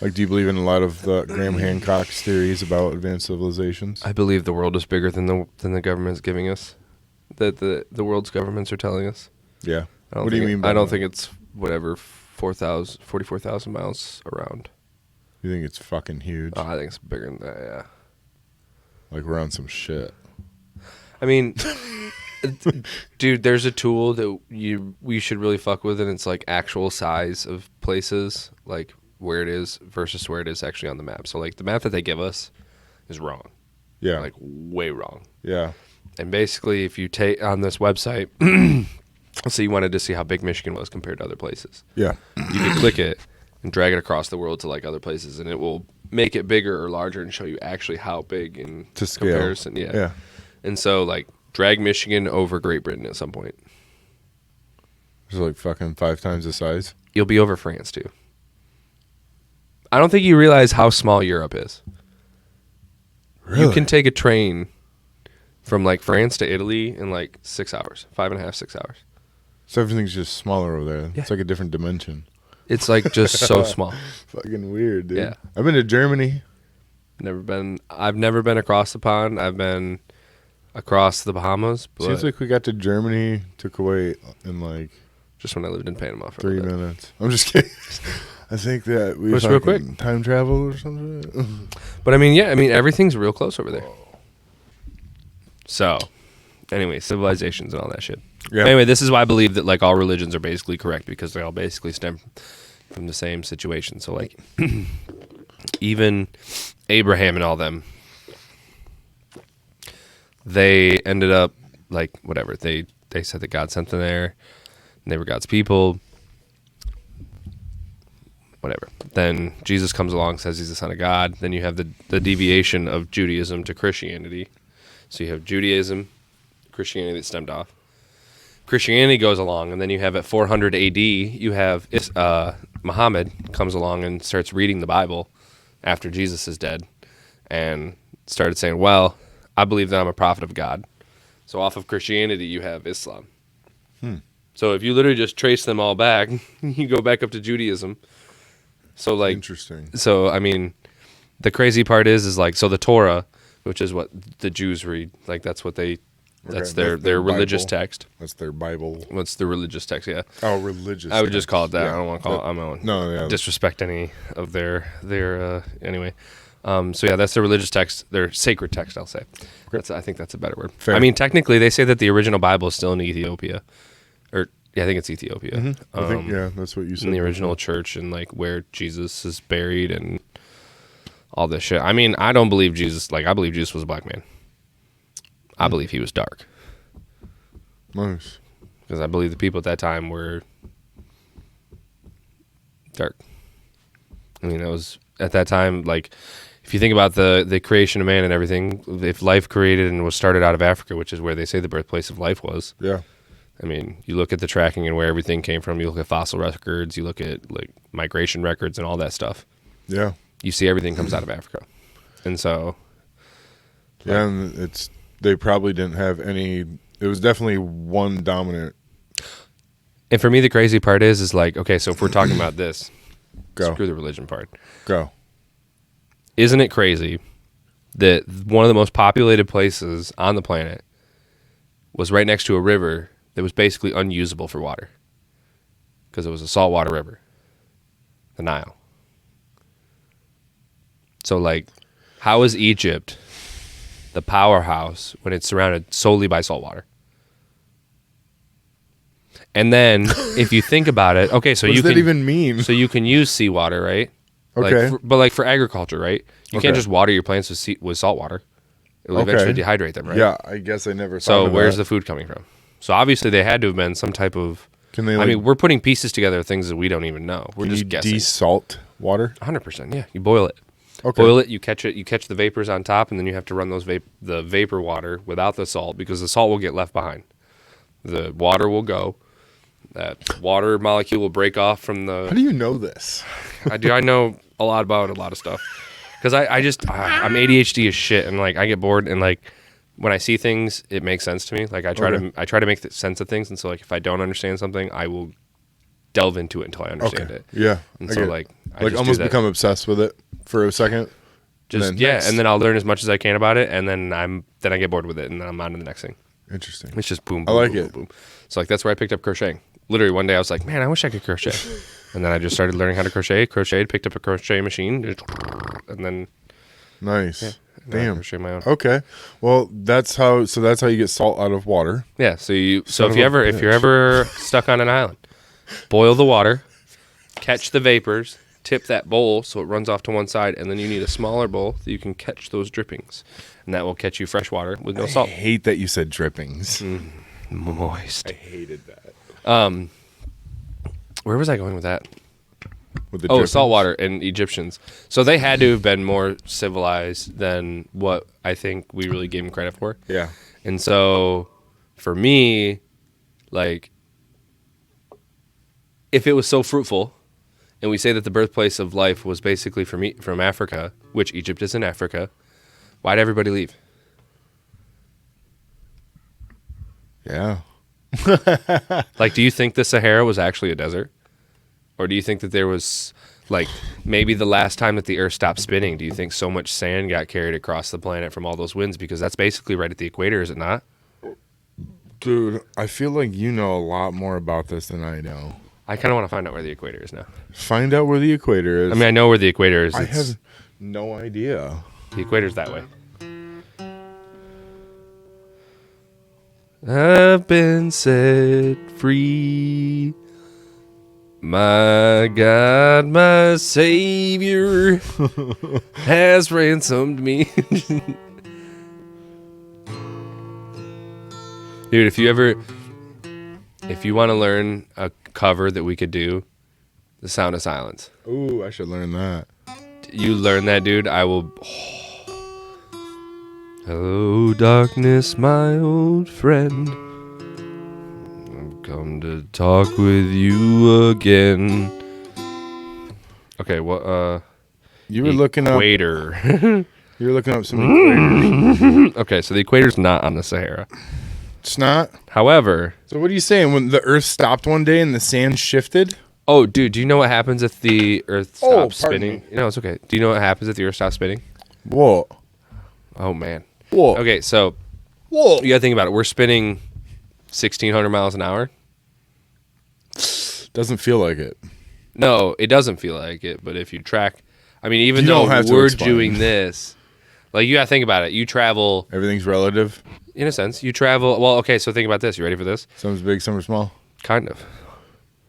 Speaker 1: Like, do you believe in a lot of the Graham Hancock's theories about advanced civilizations?
Speaker 2: I believe the world is bigger than the government's giving us. That the world's governments are telling us.
Speaker 1: Yeah.
Speaker 2: What do you mean by that? I don't think it's whatever 44,000 miles around.
Speaker 1: You think it's fucking huge?
Speaker 2: Oh, I think it's bigger than that, yeah.
Speaker 1: Like we're on some shit.
Speaker 2: I mean, dude, there's a tool that we should really fuck with, and it's like actual size of places, like where it is versus where it is actually on the map. So like the map that they give us is wrong.
Speaker 1: Yeah.
Speaker 2: Like way wrong.
Speaker 1: Yeah.
Speaker 2: And basically if you take on this website, let's say you wanted to see how big Michigan was compared to other places.
Speaker 1: Yeah.
Speaker 2: You can click it and drag it across the world to like other places, and it will make it bigger or larger and show you actually how big in
Speaker 1: to scale.
Speaker 2: Comparison. Yeah. Yeah. And so like drag Michigan over Great Britain at some point.
Speaker 1: It's like fucking 5 times the size.
Speaker 2: You'll be over France too. I don't think you realize how small Europe is. Really? You can take a train from like France to Italy in like 6 hours, 5.5, 6 hours.
Speaker 1: So everything's just smaller over there.
Speaker 2: Yeah.
Speaker 1: It's like a different dimension.
Speaker 2: It's like just so small.
Speaker 1: Fucking weird, dude.
Speaker 2: Yeah.
Speaker 1: I've been to Germany.
Speaker 2: I've never been across the pond. I've been across the Bahamas. But
Speaker 1: seems like we got to Germany to Kuwait in like
Speaker 2: just when I lived in Panama for
Speaker 1: 3 minutes. I'm just kidding. I think that we
Speaker 2: real quick
Speaker 1: time travel or something.
Speaker 2: But I mean, yeah, everything's real close over there. So, anyway, civilizations and all that shit. Yeah. Anyway, this is why I believe that like all religions are basically correct, because they all basically stem from the same situation. So like even Abraham and all them, they ended up like whatever. They said that God sent them there and they were God's people. Whatever. Then Jesus comes along, says he's the Son of God. Then you have the deviation of Judaism to Christianity. So you have Judaism, Christianity that stemmed off. Christianity goes along, and then you have at 400 AD, you have Muhammad comes along and starts reading the Bible after Jesus is dead, and started saying, well, I believe that I'm a prophet of God. So off of Christianity, you have Islam. So if you literally just trace them all back, you go back up to Judaism. So like,
Speaker 1: interesting.
Speaker 2: So I mean, the crazy part is like, so the Torah, which is what the Jews read, like that's what they, that's their religious text.
Speaker 1: That's their Bible.
Speaker 2: What's the religious text? Yeah.
Speaker 1: Oh, religious.
Speaker 2: I would just call it that.
Speaker 1: Yeah.
Speaker 2: I don't want to call it. I'm on.
Speaker 1: No, yeah.
Speaker 2: Disrespect any of their anyway. So yeah, that's their religious text, their sacred text. I'll say. I think that's a better word.
Speaker 1: Fair.
Speaker 2: I mean, technically, they say that the original Bible is still in Ethiopia, or yeah, I think it's Ethiopia.
Speaker 1: Mm-hmm. I think that's what you said.
Speaker 2: In the original church and like where Jesus is buried and all this shit. I mean, I don't believe Jesus. Like, I believe Jesus was a black man. I believe he was dark.
Speaker 1: Nice.
Speaker 2: Because I believe the people at that time were dark. I mean, that was at that time, like, if you think about the creation of man and everything, if life created and was started out of Africa, which is where they say the birthplace of life was.
Speaker 1: Yeah.
Speaker 2: I mean, you look at the tracking and where everything came from. You look at fossil records. You look at like migration records and all that stuff.
Speaker 1: Yeah.
Speaker 2: You see everything comes out of Africa, and so.
Speaker 1: Yeah, and they probably didn't have any. It was definitely one dominant.
Speaker 2: And for me, the crazy part is like, okay, so if we're talking about this,
Speaker 1: go.
Speaker 2: Screw the religion part.
Speaker 1: Go.
Speaker 2: Isn't it crazy that one of the most populated places on the planet was right next to a river that was basically unusable for water because it was a saltwater river, the Nile. So, like, how is Egypt the powerhouse when it's surrounded solely by salt water? And then, if you think about it, okay, so
Speaker 1: what
Speaker 2: you
Speaker 1: does
Speaker 2: can
Speaker 1: that even mean?
Speaker 2: So you can use seawater, right?
Speaker 1: Okay,
Speaker 2: but for agriculture, right? You can't just water your plants with salt water. It will eventually dehydrate them, right?
Speaker 1: Yeah, I guess I never.
Speaker 2: So where's the food coming from? So obviously they had to have been some type of. Can they? I mean, we're putting pieces together of things that we don't even know. We're just guessing.
Speaker 1: Desalt water?
Speaker 2: 100%. Yeah, you boil it. Okay. Boil it. You catch it. You catch the vapors on top, and then you have to run the vapor water without the salt because the salt will get left behind. The water will go. That water molecule will break off from the.
Speaker 1: How do you know this?
Speaker 2: I do. I know a lot of stuff because I'm ADHD as shit, and like I get bored, and like when I see things, it makes sense to me. Like I try to make sense of things, and so like if I don't understand something, I will delve into it until I understand it.
Speaker 1: Yeah.
Speaker 2: And
Speaker 1: I
Speaker 2: so
Speaker 1: get it.
Speaker 2: like I
Speaker 1: like
Speaker 2: just
Speaker 1: almost
Speaker 2: do that.
Speaker 1: become obsessed with it for a second.
Speaker 2: And then I'll learn as much as I can about it, and then I get bored with it, and then I'm on to the next thing.
Speaker 1: Interesting.
Speaker 2: It's just boom,
Speaker 1: I
Speaker 2: boom,
Speaker 1: like
Speaker 2: boom,
Speaker 1: it.
Speaker 2: boom, boom. So like that's where I picked up crocheting. Literally one day I was like, man, I wish I could crochet, and then I just started learning how to crocheted, picked up a crochet machine, and then
Speaker 1: Nice.
Speaker 2: now I
Speaker 1: Damn.
Speaker 2: crochet my own.
Speaker 1: Okay. Well, that's how you get salt out of water.
Speaker 2: Yeah. So if
Speaker 1: of
Speaker 2: you're
Speaker 1: a
Speaker 2: ever stuck on an island, boil the water, catch the vapors, tip that bowl so it runs off to one side, and then you need a smaller bowl so you can catch those drippings, and that will catch you fresh water with no
Speaker 1: I
Speaker 2: salt.
Speaker 1: hate that you said drippings.
Speaker 2: Moist.
Speaker 1: I hated that.
Speaker 2: Where was I going with that?
Speaker 1: With the
Speaker 2: Oh,
Speaker 1: drippings.
Speaker 2: saltwater and Egyptians. So they had to have been more civilized than what I think we really gave them credit for.
Speaker 1: Yeah.
Speaker 2: And so for me, like, if it was so fruitful, and we say that the birthplace of life was basically from Africa, which Egypt is in Africa, why'd everybody leave?
Speaker 1: Yeah.
Speaker 2: Like, do you think the Sahara was actually a desert? Or do you think that there was, like, maybe the last time that the Earth stopped spinning, do you think so much sand got carried across the planet from all those winds? Because that's basically right at the equator, is it not?
Speaker 1: Dude, I feel like you know a lot more about this than I know.
Speaker 2: I kind of want to find out where the equator is now.
Speaker 1: Find out where the equator is.
Speaker 2: I mean, I know where the equator is.
Speaker 1: I have no idea.
Speaker 2: The equator's that way. I've been set free. My God, my Savior has ransomed me. Dude, if you want to learn a cover that we could do, The Sound of Silence.
Speaker 1: Ooh, I should learn that.
Speaker 2: You learn that, dude, I will... Hello, darkness, my old friend. I've come to talk with you again. Okay, what,
Speaker 1: You were looking up.
Speaker 2: equator.
Speaker 1: You were looking up some equators.
Speaker 2: Okay, so the equator's not on the Sahara.
Speaker 1: It's not.
Speaker 2: However...
Speaker 1: So what are you saying? When the Earth stopped one day and the sand shifted?
Speaker 2: Oh, dude, do you know what happens if the Earth
Speaker 1: Oh,
Speaker 2: stops
Speaker 1: pardon
Speaker 2: spinning?
Speaker 1: me.
Speaker 2: No, it's okay. Do you know what happens if the Earth stops spinning?
Speaker 1: Whoa.
Speaker 2: Oh, man.
Speaker 1: Whoa.
Speaker 2: Okay, so
Speaker 1: Whoa.
Speaker 2: you gotta think about it. We're spinning 1,600 miles an hour.
Speaker 1: Doesn't feel like it.
Speaker 2: No, it doesn't feel like it, but if you track... I mean, even
Speaker 1: You
Speaker 2: though
Speaker 1: don't have to
Speaker 2: we're
Speaker 1: explain.
Speaker 2: doing this, like, you gotta think about it. You travel,
Speaker 1: Everything's relative.
Speaker 2: in a sense, you travel... Well, okay, so think about this. You ready for this?
Speaker 1: Some's big, some are small.
Speaker 2: Kind of.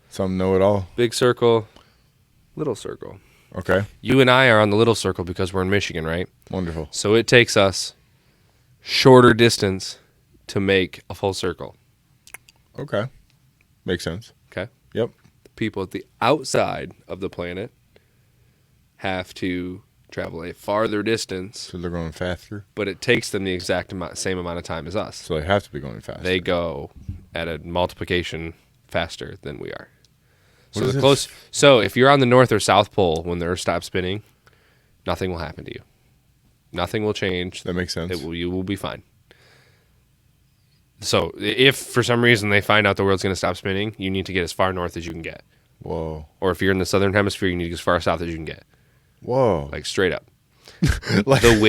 Speaker 1: Some know it all.
Speaker 2: Big circle, little circle.
Speaker 1: Okay.
Speaker 2: You and I are on the little circle because we're in Michigan, right?
Speaker 1: Wonderful.
Speaker 2: So it takes us shorter distance to make a full circle.
Speaker 1: Okay. Makes sense.
Speaker 2: Okay?
Speaker 1: Yep.
Speaker 2: The people at the outside of the planet have to travel a farther distance,
Speaker 1: So they're going faster.
Speaker 2: but it takes them the same amount of time as us.
Speaker 1: So they have to be going faster.
Speaker 2: They go at a multiplication faster than we are.
Speaker 1: What
Speaker 2: So
Speaker 1: is
Speaker 2: the
Speaker 1: it?
Speaker 2: close. So if you're on the North or South Pole when the Earth stops spinning, nothing will happen to you. Nothing will change.
Speaker 1: That makes sense.
Speaker 2: You will be fine. So if for some reason they find out the world's going to stop spinning, you need to get as far north as you can get.
Speaker 1: Whoa.
Speaker 2: Or if you're in the southern hemisphere, you need to get as far south as you can get.
Speaker 1: Whoa.
Speaker 2: Like straight up.
Speaker 1: Like-
Speaker 2: the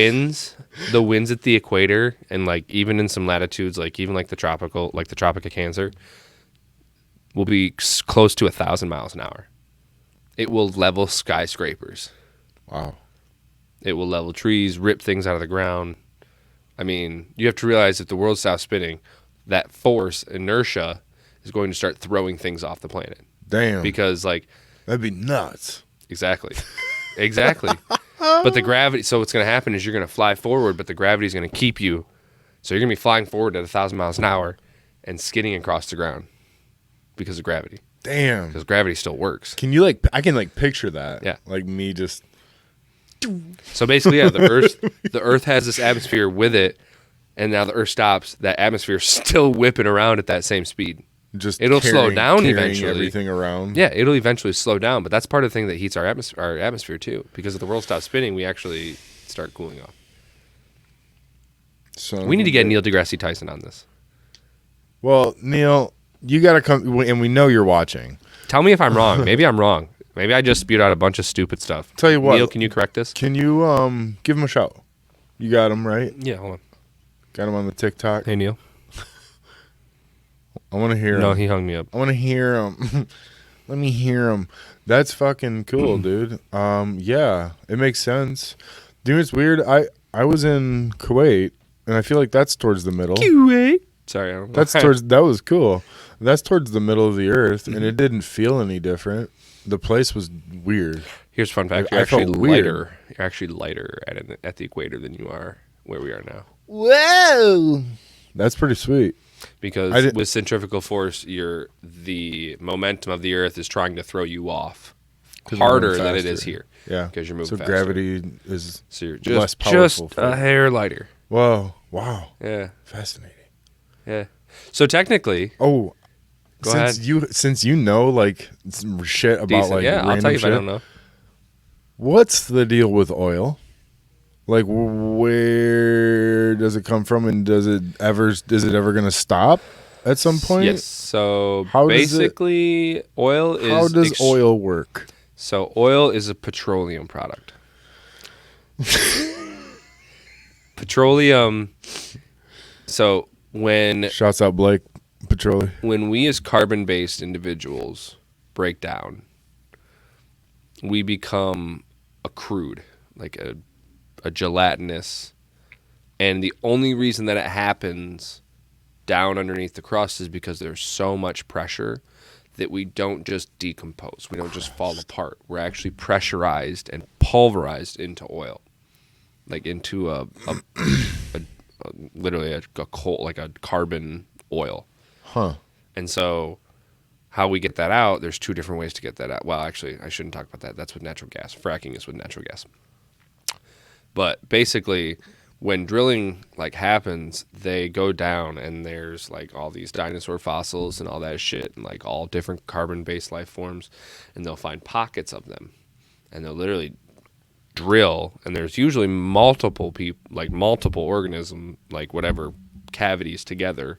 Speaker 2: winds at the equator, and like even in some latitudes, like even like the Tropic of Cancer, will be close to 1,000 miles an hour. It will level skyscrapers.
Speaker 1: Wow.
Speaker 2: It will level trees, rip things out of the ground. I mean, you have to realize if the world stops spinning, that force, inertia, is going to start throwing things off the planet.
Speaker 1: Damn.
Speaker 2: Because, like,
Speaker 1: That'd be nuts.
Speaker 2: exactly. But the gravity, so what's going to happen is you're going to fly forward, but the gravity is going to keep you. So you're going to be flying forward at 1,000 miles an hour and skidding across the ground because of gravity.
Speaker 1: Damn.
Speaker 2: Because gravity still works.
Speaker 1: Can you I can picture that.
Speaker 2: Yeah.
Speaker 1: Like me just.
Speaker 2: So basically, yeah, the Earth has this atmosphere with it, and now the Earth stops. That atmosphere is still whipping around at that same speed.
Speaker 1: Just
Speaker 2: It'll slow down
Speaker 1: carrying
Speaker 2: eventually.
Speaker 1: Everything around.
Speaker 2: Yeah, it'll eventually slow down, but that's part of the thing that heats our atmosphere too. Because if the world stops spinning, we actually start cooling off.
Speaker 1: So
Speaker 2: We need to get Neil deGrasse Tyson on this.
Speaker 1: Well, Neil, you got to come, and we know you're watching.
Speaker 2: Tell me if I'm wrong. Maybe I'm wrong. Maybe I just spewed out a bunch of stupid stuff.
Speaker 1: Tell you what.
Speaker 2: Neil, can you correct this?
Speaker 1: Can you give him a shout? You got him, right?
Speaker 2: Yeah, hold on.
Speaker 1: Got him on the TikTok.
Speaker 2: Hey, Neil.
Speaker 1: I want to hear
Speaker 2: No,
Speaker 1: him.
Speaker 2: he hung me up.
Speaker 1: I want to hear him. Let me hear him. That's fucking cool, dude. Yeah, it makes sense. Dude, it's weird. I was in Kuwait, and I feel like that's towards the middle.
Speaker 2: Kuwait. Sorry, I don't know.
Speaker 1: That was cool. That's towards the middle of the earth, and it didn't feel any different. The place was weird.
Speaker 2: Here's a fun fact.
Speaker 1: I
Speaker 2: You're actually
Speaker 1: felt weird.
Speaker 2: lighter. You're actually lighter at the equator than you are where we are now.
Speaker 1: Whoa! That's pretty sweet.
Speaker 2: Because with centrifugal force, the momentum of the Earth is trying to throw you off harder than it is here.
Speaker 1: Yeah,
Speaker 2: because you're moving
Speaker 1: so
Speaker 2: faster.
Speaker 1: gravity is
Speaker 2: So you're
Speaker 1: less powerful.
Speaker 2: just a hair lighter.
Speaker 1: Whoa! Wow!
Speaker 2: Yeah,
Speaker 1: Fascinating.
Speaker 2: yeah. So technically,
Speaker 1: Oh,
Speaker 2: go ahead.
Speaker 1: Since you know like some shit about
Speaker 2: Decent.
Speaker 1: like
Speaker 2: Yeah, I'll
Speaker 1: random
Speaker 2: tell you if
Speaker 1: shit,
Speaker 2: I don't know.
Speaker 1: What's the deal with oil? Like, where does it come from, and is it ever going to stop at some point?
Speaker 2: Yes. So
Speaker 1: How
Speaker 2: basically, oil is.
Speaker 1: How does oil work?
Speaker 2: So oil is a petroleum product. Petroleum. So
Speaker 1: Shouts out Blake Petroleum.
Speaker 2: when we as carbon-based individuals break down, we become a crude, like a gelatinous, and the only reason that it happens down underneath the crust is because there's so much pressure that we don't just decompose. We don't just fall apart. We're actually pressurized and pulverized into oil, like into literally a coal, like a carbon oil.
Speaker 1: Huh.
Speaker 2: And so how we get that out, there's two different ways to get that out. Well, actually, I shouldn't talk about that. That's with natural gas. Fracking is with natural gas. But basically, when drilling like happens, they go down and there's like all these dinosaur fossils and all that shit and like all different carbon-based life forms, and they'll find pockets of them, and they'll literally drill, and there's usually multiple organism, like whatever cavities together,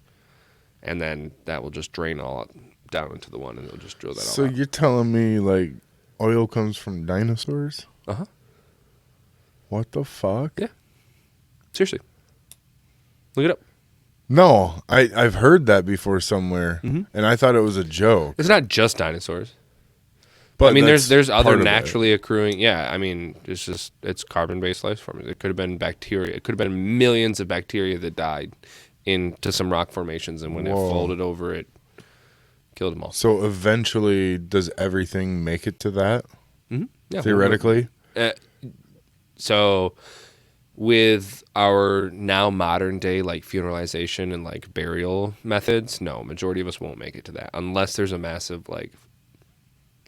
Speaker 2: and then that will just drain all down into the one, and they'll just drill that
Speaker 1: So
Speaker 2: all out.
Speaker 1: you're telling me like oil comes from dinosaurs?
Speaker 2: Uh-huh.
Speaker 1: What the fuck?
Speaker 2: Yeah. Seriously. Look it up.
Speaker 1: No, I've heard that before somewhere, and I thought it was a joke.
Speaker 2: It's not just dinosaurs.
Speaker 1: But
Speaker 2: I mean,
Speaker 1: that's
Speaker 2: there's other
Speaker 1: part of it.
Speaker 2: naturally accruing. Yeah, I mean, it's carbon-based life forms. It could have been bacteria. It could have been millions of bacteria that died into some rock formations, and when it
Speaker 1: Whoa.
Speaker 2: folded over, it killed them all.
Speaker 1: So eventually, does everything make it to that?
Speaker 2: Mm-hmm. Yeah,
Speaker 1: Theoretically?
Speaker 2: So with our now modern day like funeralization and like burial methods, no, majority of us won't make it to that unless there's a massive like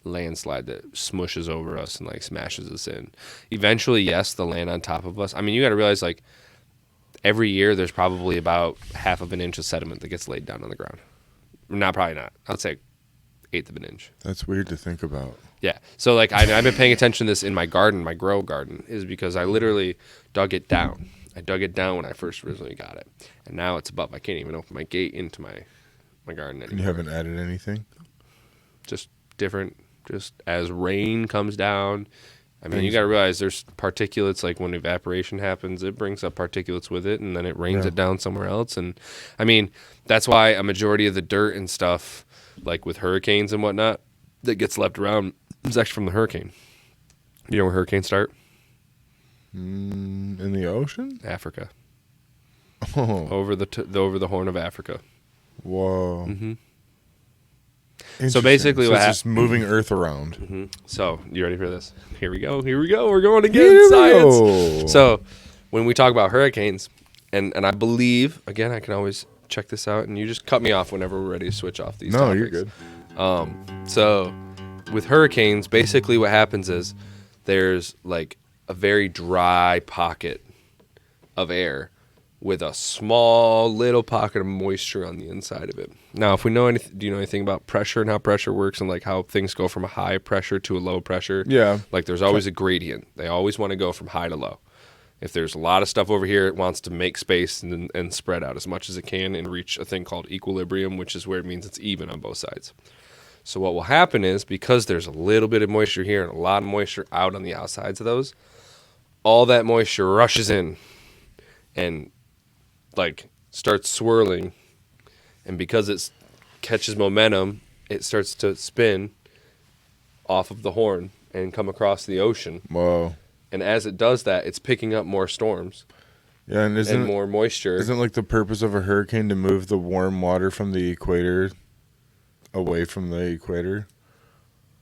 Speaker 2: landslide that smushes over us and like smashes us in. Eventually, yes, the land on top of us. I mean, you got to realize like every year there's probably about half of an inch of sediment that gets laid down on the ground. Probably not. I'd say eighth of an inch.
Speaker 1: That's weird to think about.
Speaker 2: Yeah. So like I've been paying attention to this in my garden, my grow garden, is because I literally dug it down. I dug it down when I first originally got it, and now it's above. I can't even open my gate into my garden anymore.
Speaker 1: You haven't added anything?
Speaker 2: Just different. Just as rain comes down. I mean, you got to realize there's particulates. Like when evaporation happens, it brings up particulates with it, and then it rains it down somewhere else. And I mean, that's why a majority of the dirt and stuff, like with hurricanes and whatnot, that gets left around is actually from the hurricane. You know where hurricanes start?
Speaker 1: In the ocean?
Speaker 2: Africa.
Speaker 1: Oh,
Speaker 2: Over the Horn of Africa.
Speaker 1: whoa.
Speaker 2: Mm-hmm.
Speaker 1: Interesting.
Speaker 2: basically
Speaker 1: so
Speaker 2: what
Speaker 1: it's just moving Earth around.
Speaker 2: Mm-hmm. So you ready for this? Here we go. We're going again. Science.
Speaker 1: Go.
Speaker 2: So when we talk about hurricanes, and I believe, again, I can always check this out, and you just cut me off whenever we're ready to switch off these
Speaker 1: No,
Speaker 2: topics.
Speaker 1: you're good.
Speaker 2: So with hurricanes, basically what happens is there's like a very dry pocket of air with a small little pocket of moisture on the inside of it. Now, if we know anything, do you know anything about pressure and how pressure works and like how things go from a high pressure to a low pressure?
Speaker 1: Yeah.
Speaker 2: Like there's always a gradient. They always want to go from high to low. If there's a lot of stuff over here, it wants to make space and spread out as much as it can and reach a thing called equilibrium, which is where it means it's even on both sides. So what will happen is, because there's a little bit of moisture here and a lot of moisture out on the outsides of those, all that moisture rushes in and like starts swirling. And because it catches momentum, it starts to spin off of the horn and come across the ocean.
Speaker 1: Whoa.
Speaker 2: And as it does that, it's picking up more storms.
Speaker 1: Yeah, and
Speaker 2: more moisture.
Speaker 1: Isn't like the purpose of a hurricane to move the warm water from the equator away from the equator?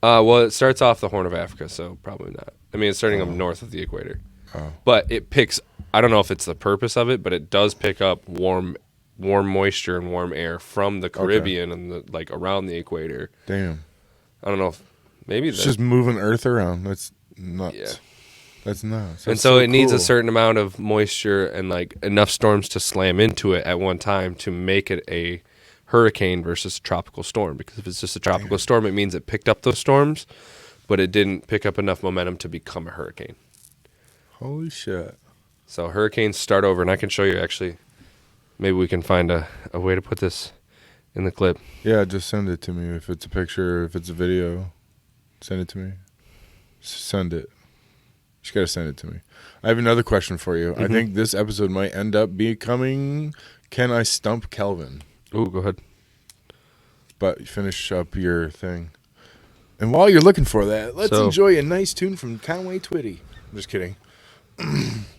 Speaker 2: Well, it starts off the Horn of Africa, so probably not. I mean, it's starting up north of the equator.
Speaker 1: Oh.
Speaker 2: But it picks, I don't know if it's the purpose of it, but it does pick up warm moisture and warm air from the Caribbean and the, like around the equator.
Speaker 1: Damn.
Speaker 2: I don't know if maybe
Speaker 1: it's just moving Earth around. That's nuts.
Speaker 2: Yeah.
Speaker 1: That's nuts.
Speaker 2: And so it needs a certain amount of moisture and like enough storms to slam into it at one time to make it a hurricane versus a tropical storm. Because if it's just a tropical storm, it means it picked up those storms, but it didn't pick up enough momentum to become a hurricane.
Speaker 1: Holy shit.
Speaker 2: So hurricanes start over, and I can show you actually. Maybe we can find a way to put this in the clip.
Speaker 1: Yeah, just send it to me. If it's a picture, if it's a video, send it to me. Send it. Just got to send it to me. I have another question for you. I think this episode might end up becoming Can I Stump Kelvin?
Speaker 2: Ooh, go ahead.
Speaker 1: But finish up your thing. And while you're looking for that, let's enjoy a nice tune from Conway Twitty. I'm just kidding.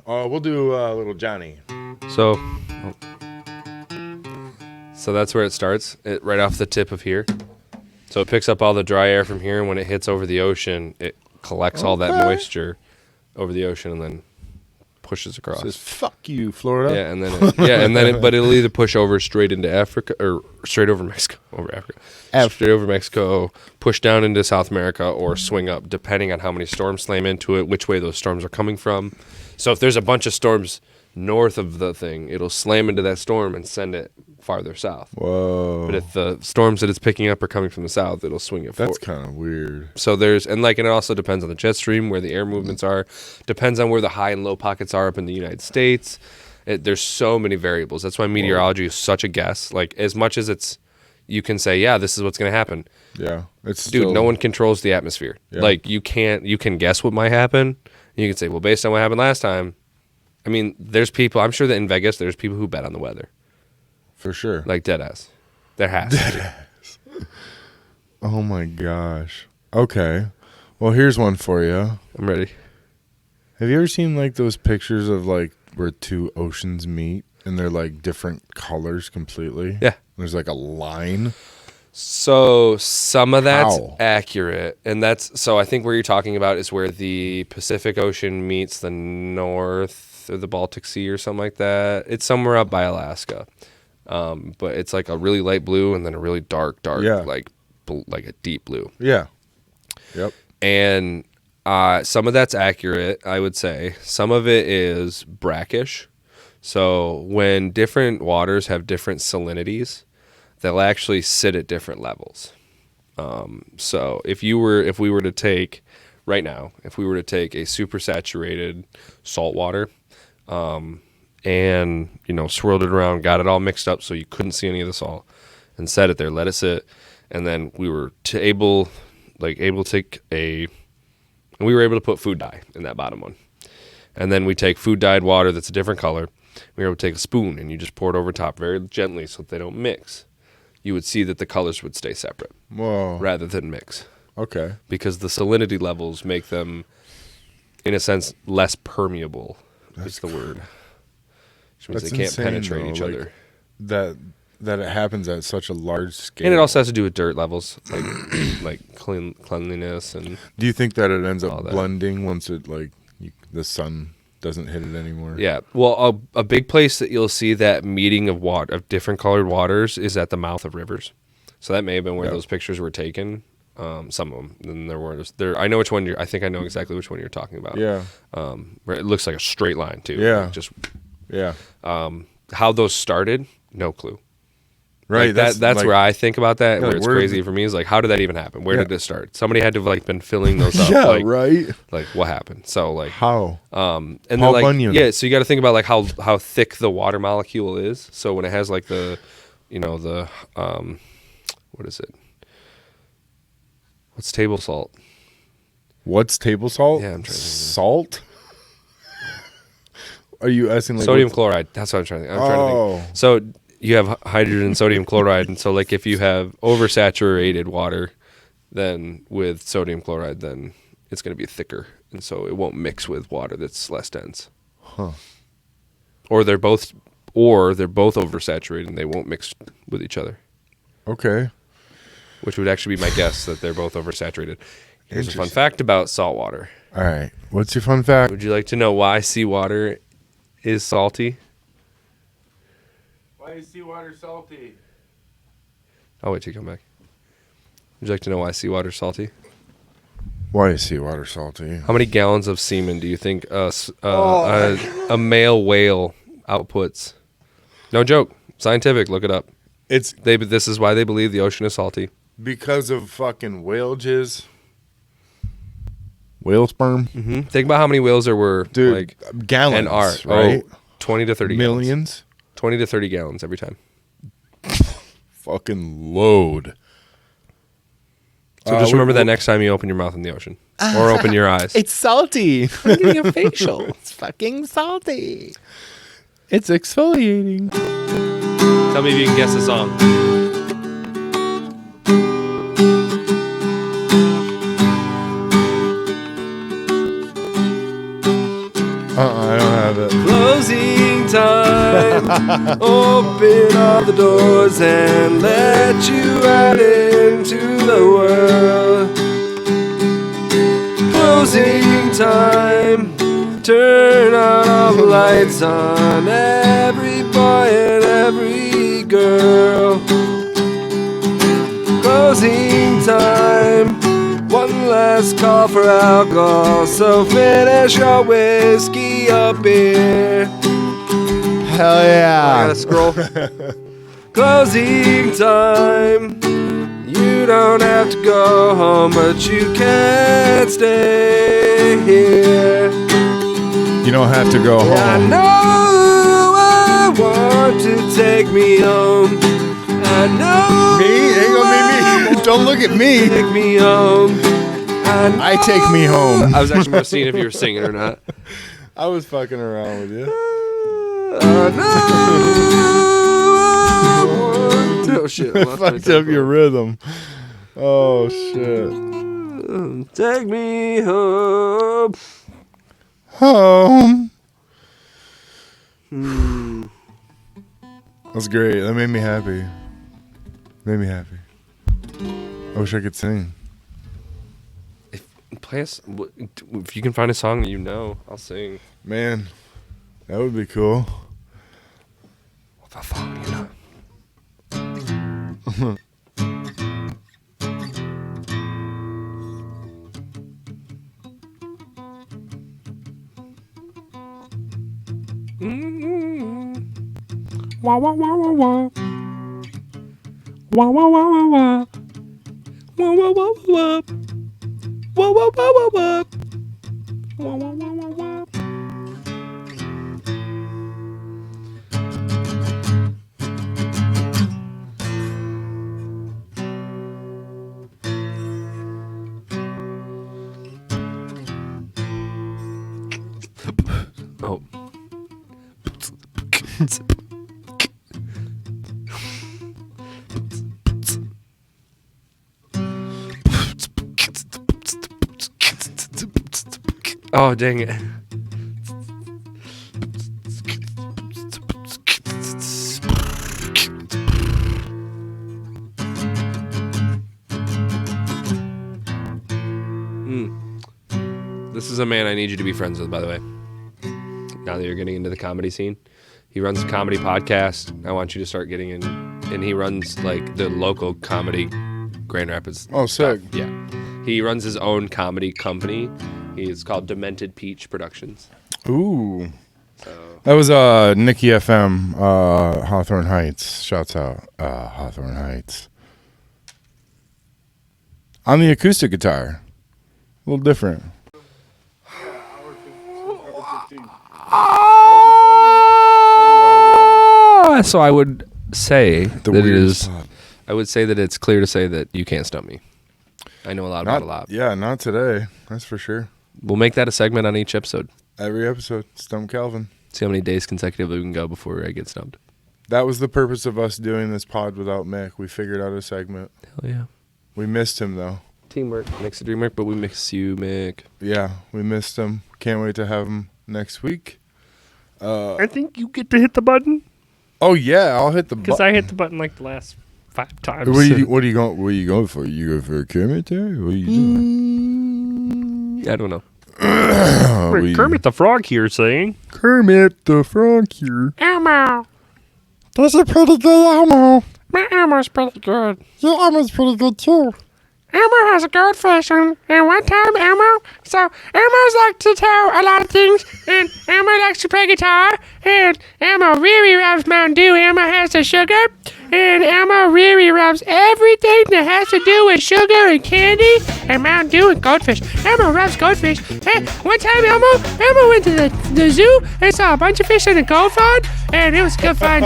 Speaker 1: We'll do Little Johnny.
Speaker 2: So that's where it starts, right off the tip of here. So it picks up all the dry air from here, and when it hits over the ocean, it collects all that moisture over the ocean and then pushes across.
Speaker 1: Says "fuck you, Florida."
Speaker 2: Yeah, and then but it'll either push over straight into Africa or straight over Mexico, straight over Mexico, push down into South America, or swing up, depending on how many storms slam into it, which way those storms are coming from. So if there's a bunch of storms north of the thing, it'll slam into that storm and send it farther south.
Speaker 1: Whoa.
Speaker 2: But if the storms that it's picking up are coming from the south, it'll swing it forward.
Speaker 1: That's kind of weird.
Speaker 2: So and it also depends on the jet stream, where the air movements are, depends on where the high and low pockets are up in the United States. There's so many variables. That's why meteorology is such a guess. Like, as much as you can say, yeah, this is what's going to happen.
Speaker 1: Yeah.
Speaker 2: No one controls the atmosphere.
Speaker 1: Yeah.
Speaker 2: Like, you can guess what might happen. And you can say, well, based on what happened last time, I mean, there's people, I'm sure that in Vegas, there's people who bet on the weather.
Speaker 1: For sure.
Speaker 2: Like, dead ass. There has to be.
Speaker 1: Oh my gosh. Okay. Well, here's one for you.
Speaker 2: I'm ready.
Speaker 1: Have you ever seen like those pictures of like where two oceans meet and they're like different colors completely?
Speaker 2: Yeah.
Speaker 1: There's like a line.
Speaker 2: So some of that's
Speaker 1: How?
Speaker 2: accurate, and so I think where you're talking about is where the Pacific Ocean meets the North or the Baltic Sea or something like that. It's somewhere up by Alaska, but it's like a really light blue and then a really dark,
Speaker 1: Yeah.
Speaker 2: like a deep blue.
Speaker 1: Yeah. Yep.
Speaker 2: And some of that's accurate, I would say. Some of it is brackish. So when different waters have different salinities, they'll actually sit at different levels. So if we were to take right now, if we were to take a supersaturated salt water, and swirled it around, got it all mixed up so you couldn't see any of the salt, and set it there, let it sit, and then we were able to put food dye in that bottom one, and then we take food dyed water that's a different color. We were able to take a spoon and you just pour it over top very gently so that they don't mix. You would see that the colors would stay separate.
Speaker 1: Whoa.
Speaker 2: Rather than mix.
Speaker 1: Okay.
Speaker 2: Because the salinity levels make them, in a sense, less permeable. That's the word. Which means they can't penetrate each other.
Speaker 1: That it happens at such a large scale.
Speaker 2: And it also has to do with dirt levels, like cleanliness and.
Speaker 1: Do you think that it ends up blending once it the sun doesn't hit it anymore?
Speaker 2: Yeah. Well, a big place that you'll see that meeting of different colored waters is at the mouth of rivers. So that may have been where those pictures were taken. Some of them. Then there were I know which one I think I know exactly which one you're talking about.
Speaker 1: Yeah.
Speaker 2: Where it looks like a straight line too.
Speaker 1: Yeah.
Speaker 2: Like just.
Speaker 1: Yeah.
Speaker 2: How those started, no clue.
Speaker 1: Right.
Speaker 2: Like that's
Speaker 1: like,
Speaker 2: where I think about that.
Speaker 1: Yeah,
Speaker 2: Where it's
Speaker 1: where-
Speaker 2: crazy for me is like, how did that even happen? Where
Speaker 1: Yeah.
Speaker 2: did this start? Somebody had to have like been filling those up.
Speaker 1: Yeah,
Speaker 2: like,
Speaker 1: right.
Speaker 2: Like what happened? So like,
Speaker 1: How?
Speaker 2: and
Speaker 1: Paul
Speaker 2: then like,
Speaker 1: Bunyan.
Speaker 2: yeah. So you got to think about like how thick the water molecule is. So when it has like the, what is it? What's table salt?
Speaker 1: What's table salt?
Speaker 2: Yeah, I'm trying to think.
Speaker 1: Salt? Are you asking like
Speaker 2: Sodium
Speaker 1: what's-
Speaker 2: chloride. That's what I'm trying to think. I'm trying to
Speaker 1: Oh.
Speaker 2: think. So you have hydrogen and sodium chloride, and so like if you have oversaturated water, then with sodium chloride, then it's going to be thicker, and so it won't mix with water that's less dense.
Speaker 1: Huh.
Speaker 2: Or they're both oversaturated and they won't mix with each other,
Speaker 1: Okay.
Speaker 2: which would actually be my guess that they're both oversaturated. Here's a fun
Speaker 1: Interesting.
Speaker 2: fact about salt water.
Speaker 1: All right. What's your fun fact?
Speaker 2: Would you like to know why seawater is salty?
Speaker 1: Why is seawater salty?
Speaker 2: I'll wait till you come back. Would you like to know why seawater's salty?
Speaker 1: Why is seawater salty?
Speaker 2: How many gallons of semen do you think a male whale outputs? No joke. Scientific. Look it up.
Speaker 1: It's
Speaker 2: This is why they believe the ocean is salty.
Speaker 1: because of fucking whale jizz. Whale sperm?
Speaker 2: Mm-hmm. Think about how many whales there were.
Speaker 1: Dude,
Speaker 2: like,
Speaker 1: gallons,
Speaker 2: and are.
Speaker 1: right?
Speaker 2: 20 to 30 gallons.
Speaker 1: Millions?
Speaker 2: 20 to 30 gallons every time.
Speaker 1: Fucking load.
Speaker 2: So just remember that next time you open your mouth in the ocean. Or open your eyes.
Speaker 1: It's salty.
Speaker 2: I'm getting a facial.
Speaker 1: It's fucking salty. It's exfoliating.
Speaker 2: Tell me if you can guess the song.
Speaker 1: I don't have it.
Speaker 2: Closing time. Open all the doors and let you out into the world. Closing time. Turn out all the lights on every boy and every girl. Closing time. One last call for alcohol, so finish your whiskey or beer.
Speaker 1: Hell
Speaker 2: I
Speaker 1: yeah.
Speaker 2: gotta scroll. Closing time. You don't have to go home, but you can't stay here.
Speaker 1: You don't have to go home.
Speaker 2: I know I want to take me home. I know
Speaker 1: Me? Ain't gonna be me. Don't look at me.
Speaker 2: take me home.
Speaker 1: I take me home.
Speaker 2: I was actually more seeing if you were singing or not.
Speaker 1: I was fucking around with you.
Speaker 2: I know. Oh shit! I lost my
Speaker 1: Fucked up your rhythm. Oh shit.
Speaker 2: Take me home.
Speaker 1: Home. That's great. That made me happy. Made me happy. I wish I could sing.
Speaker 2: Play us if you can find a song that you know. I'll sing.
Speaker 1: Man, that would be cool.
Speaker 2: What the fuck, you know?
Speaker 4: Wah wah wah wah wah. Wah wah wah wah wah. Wah wah wah wah wah. Wah wah wah wah wah. Wah wah wah wah wah.
Speaker 2: Oh. Oh, dang it. This is a man I need you to be friends with, by the way. Now that you're getting into the comedy scene. He runs a comedy podcast. I want you to start getting in. And he runs, like, the local comedy Grand Rapids.
Speaker 1: Oh, sick.
Speaker 2: stuff. Yeah. He runs his own comedy company. It's called Demented Peach Productions.
Speaker 1: Ooh.
Speaker 2: So
Speaker 1: That was Nikki FM, Hawthorne Heights. Shouts out, Hawthorne Heights. On the acoustic guitar. A little different.
Speaker 2: so I would say
Speaker 1: The
Speaker 2: that it
Speaker 1: weirdest
Speaker 2: is.
Speaker 1: pod.
Speaker 2: I would say that it's clear to say that you can't stump me. I know a lot about
Speaker 1: Not
Speaker 2: a lot.
Speaker 1: Yeah, not today. That's for sure.
Speaker 2: We'll make that a segment on each episode.
Speaker 1: Every episode, Stump Calvin.
Speaker 2: See how many days consecutively we can go before I get stumped.
Speaker 1: That was the purpose of us doing this pod without Mick. We figured out a segment.
Speaker 2: Hell yeah.
Speaker 1: We missed him, though.
Speaker 2: Teamwork makes the dream work, but we miss you, Mick.
Speaker 1: Yeah, we missed him. Can't wait to have him next week.
Speaker 4: I think you get to hit the button
Speaker 1: Oh, yeah, I'll hit the
Speaker 4: because
Speaker 1: button.
Speaker 4: I hit the button like the last 5 times.
Speaker 1: What are you going for? You go for a Kermit there? What are you doing?
Speaker 2: I don't know.
Speaker 4: Kermit the Frog here saying,
Speaker 1: Kermit the Frog here.
Speaker 4: Elmo.
Speaker 1: That's a pretty good Elmo.
Speaker 4: My Elmo's pretty good.
Speaker 1: Your Elmo's pretty good, too.
Speaker 4: Elmo has a goldfish, and one time Elmo's like to tell a lot of things, and Elmo likes to play guitar, and Elmo really loves Mountain Dew. Elmo has the sugar, and Elmo really loves everything that has to do with sugar and candy, and Mountain Dew and goldfish. Elmo loves goldfish. Hey, one time Elmo went to the zoo and saw a bunch of fish in a gold pond, and it was good fun.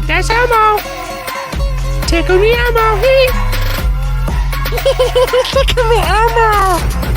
Speaker 4: That's Elmo. Tickle me, Elmo. Tickle me, Elmo.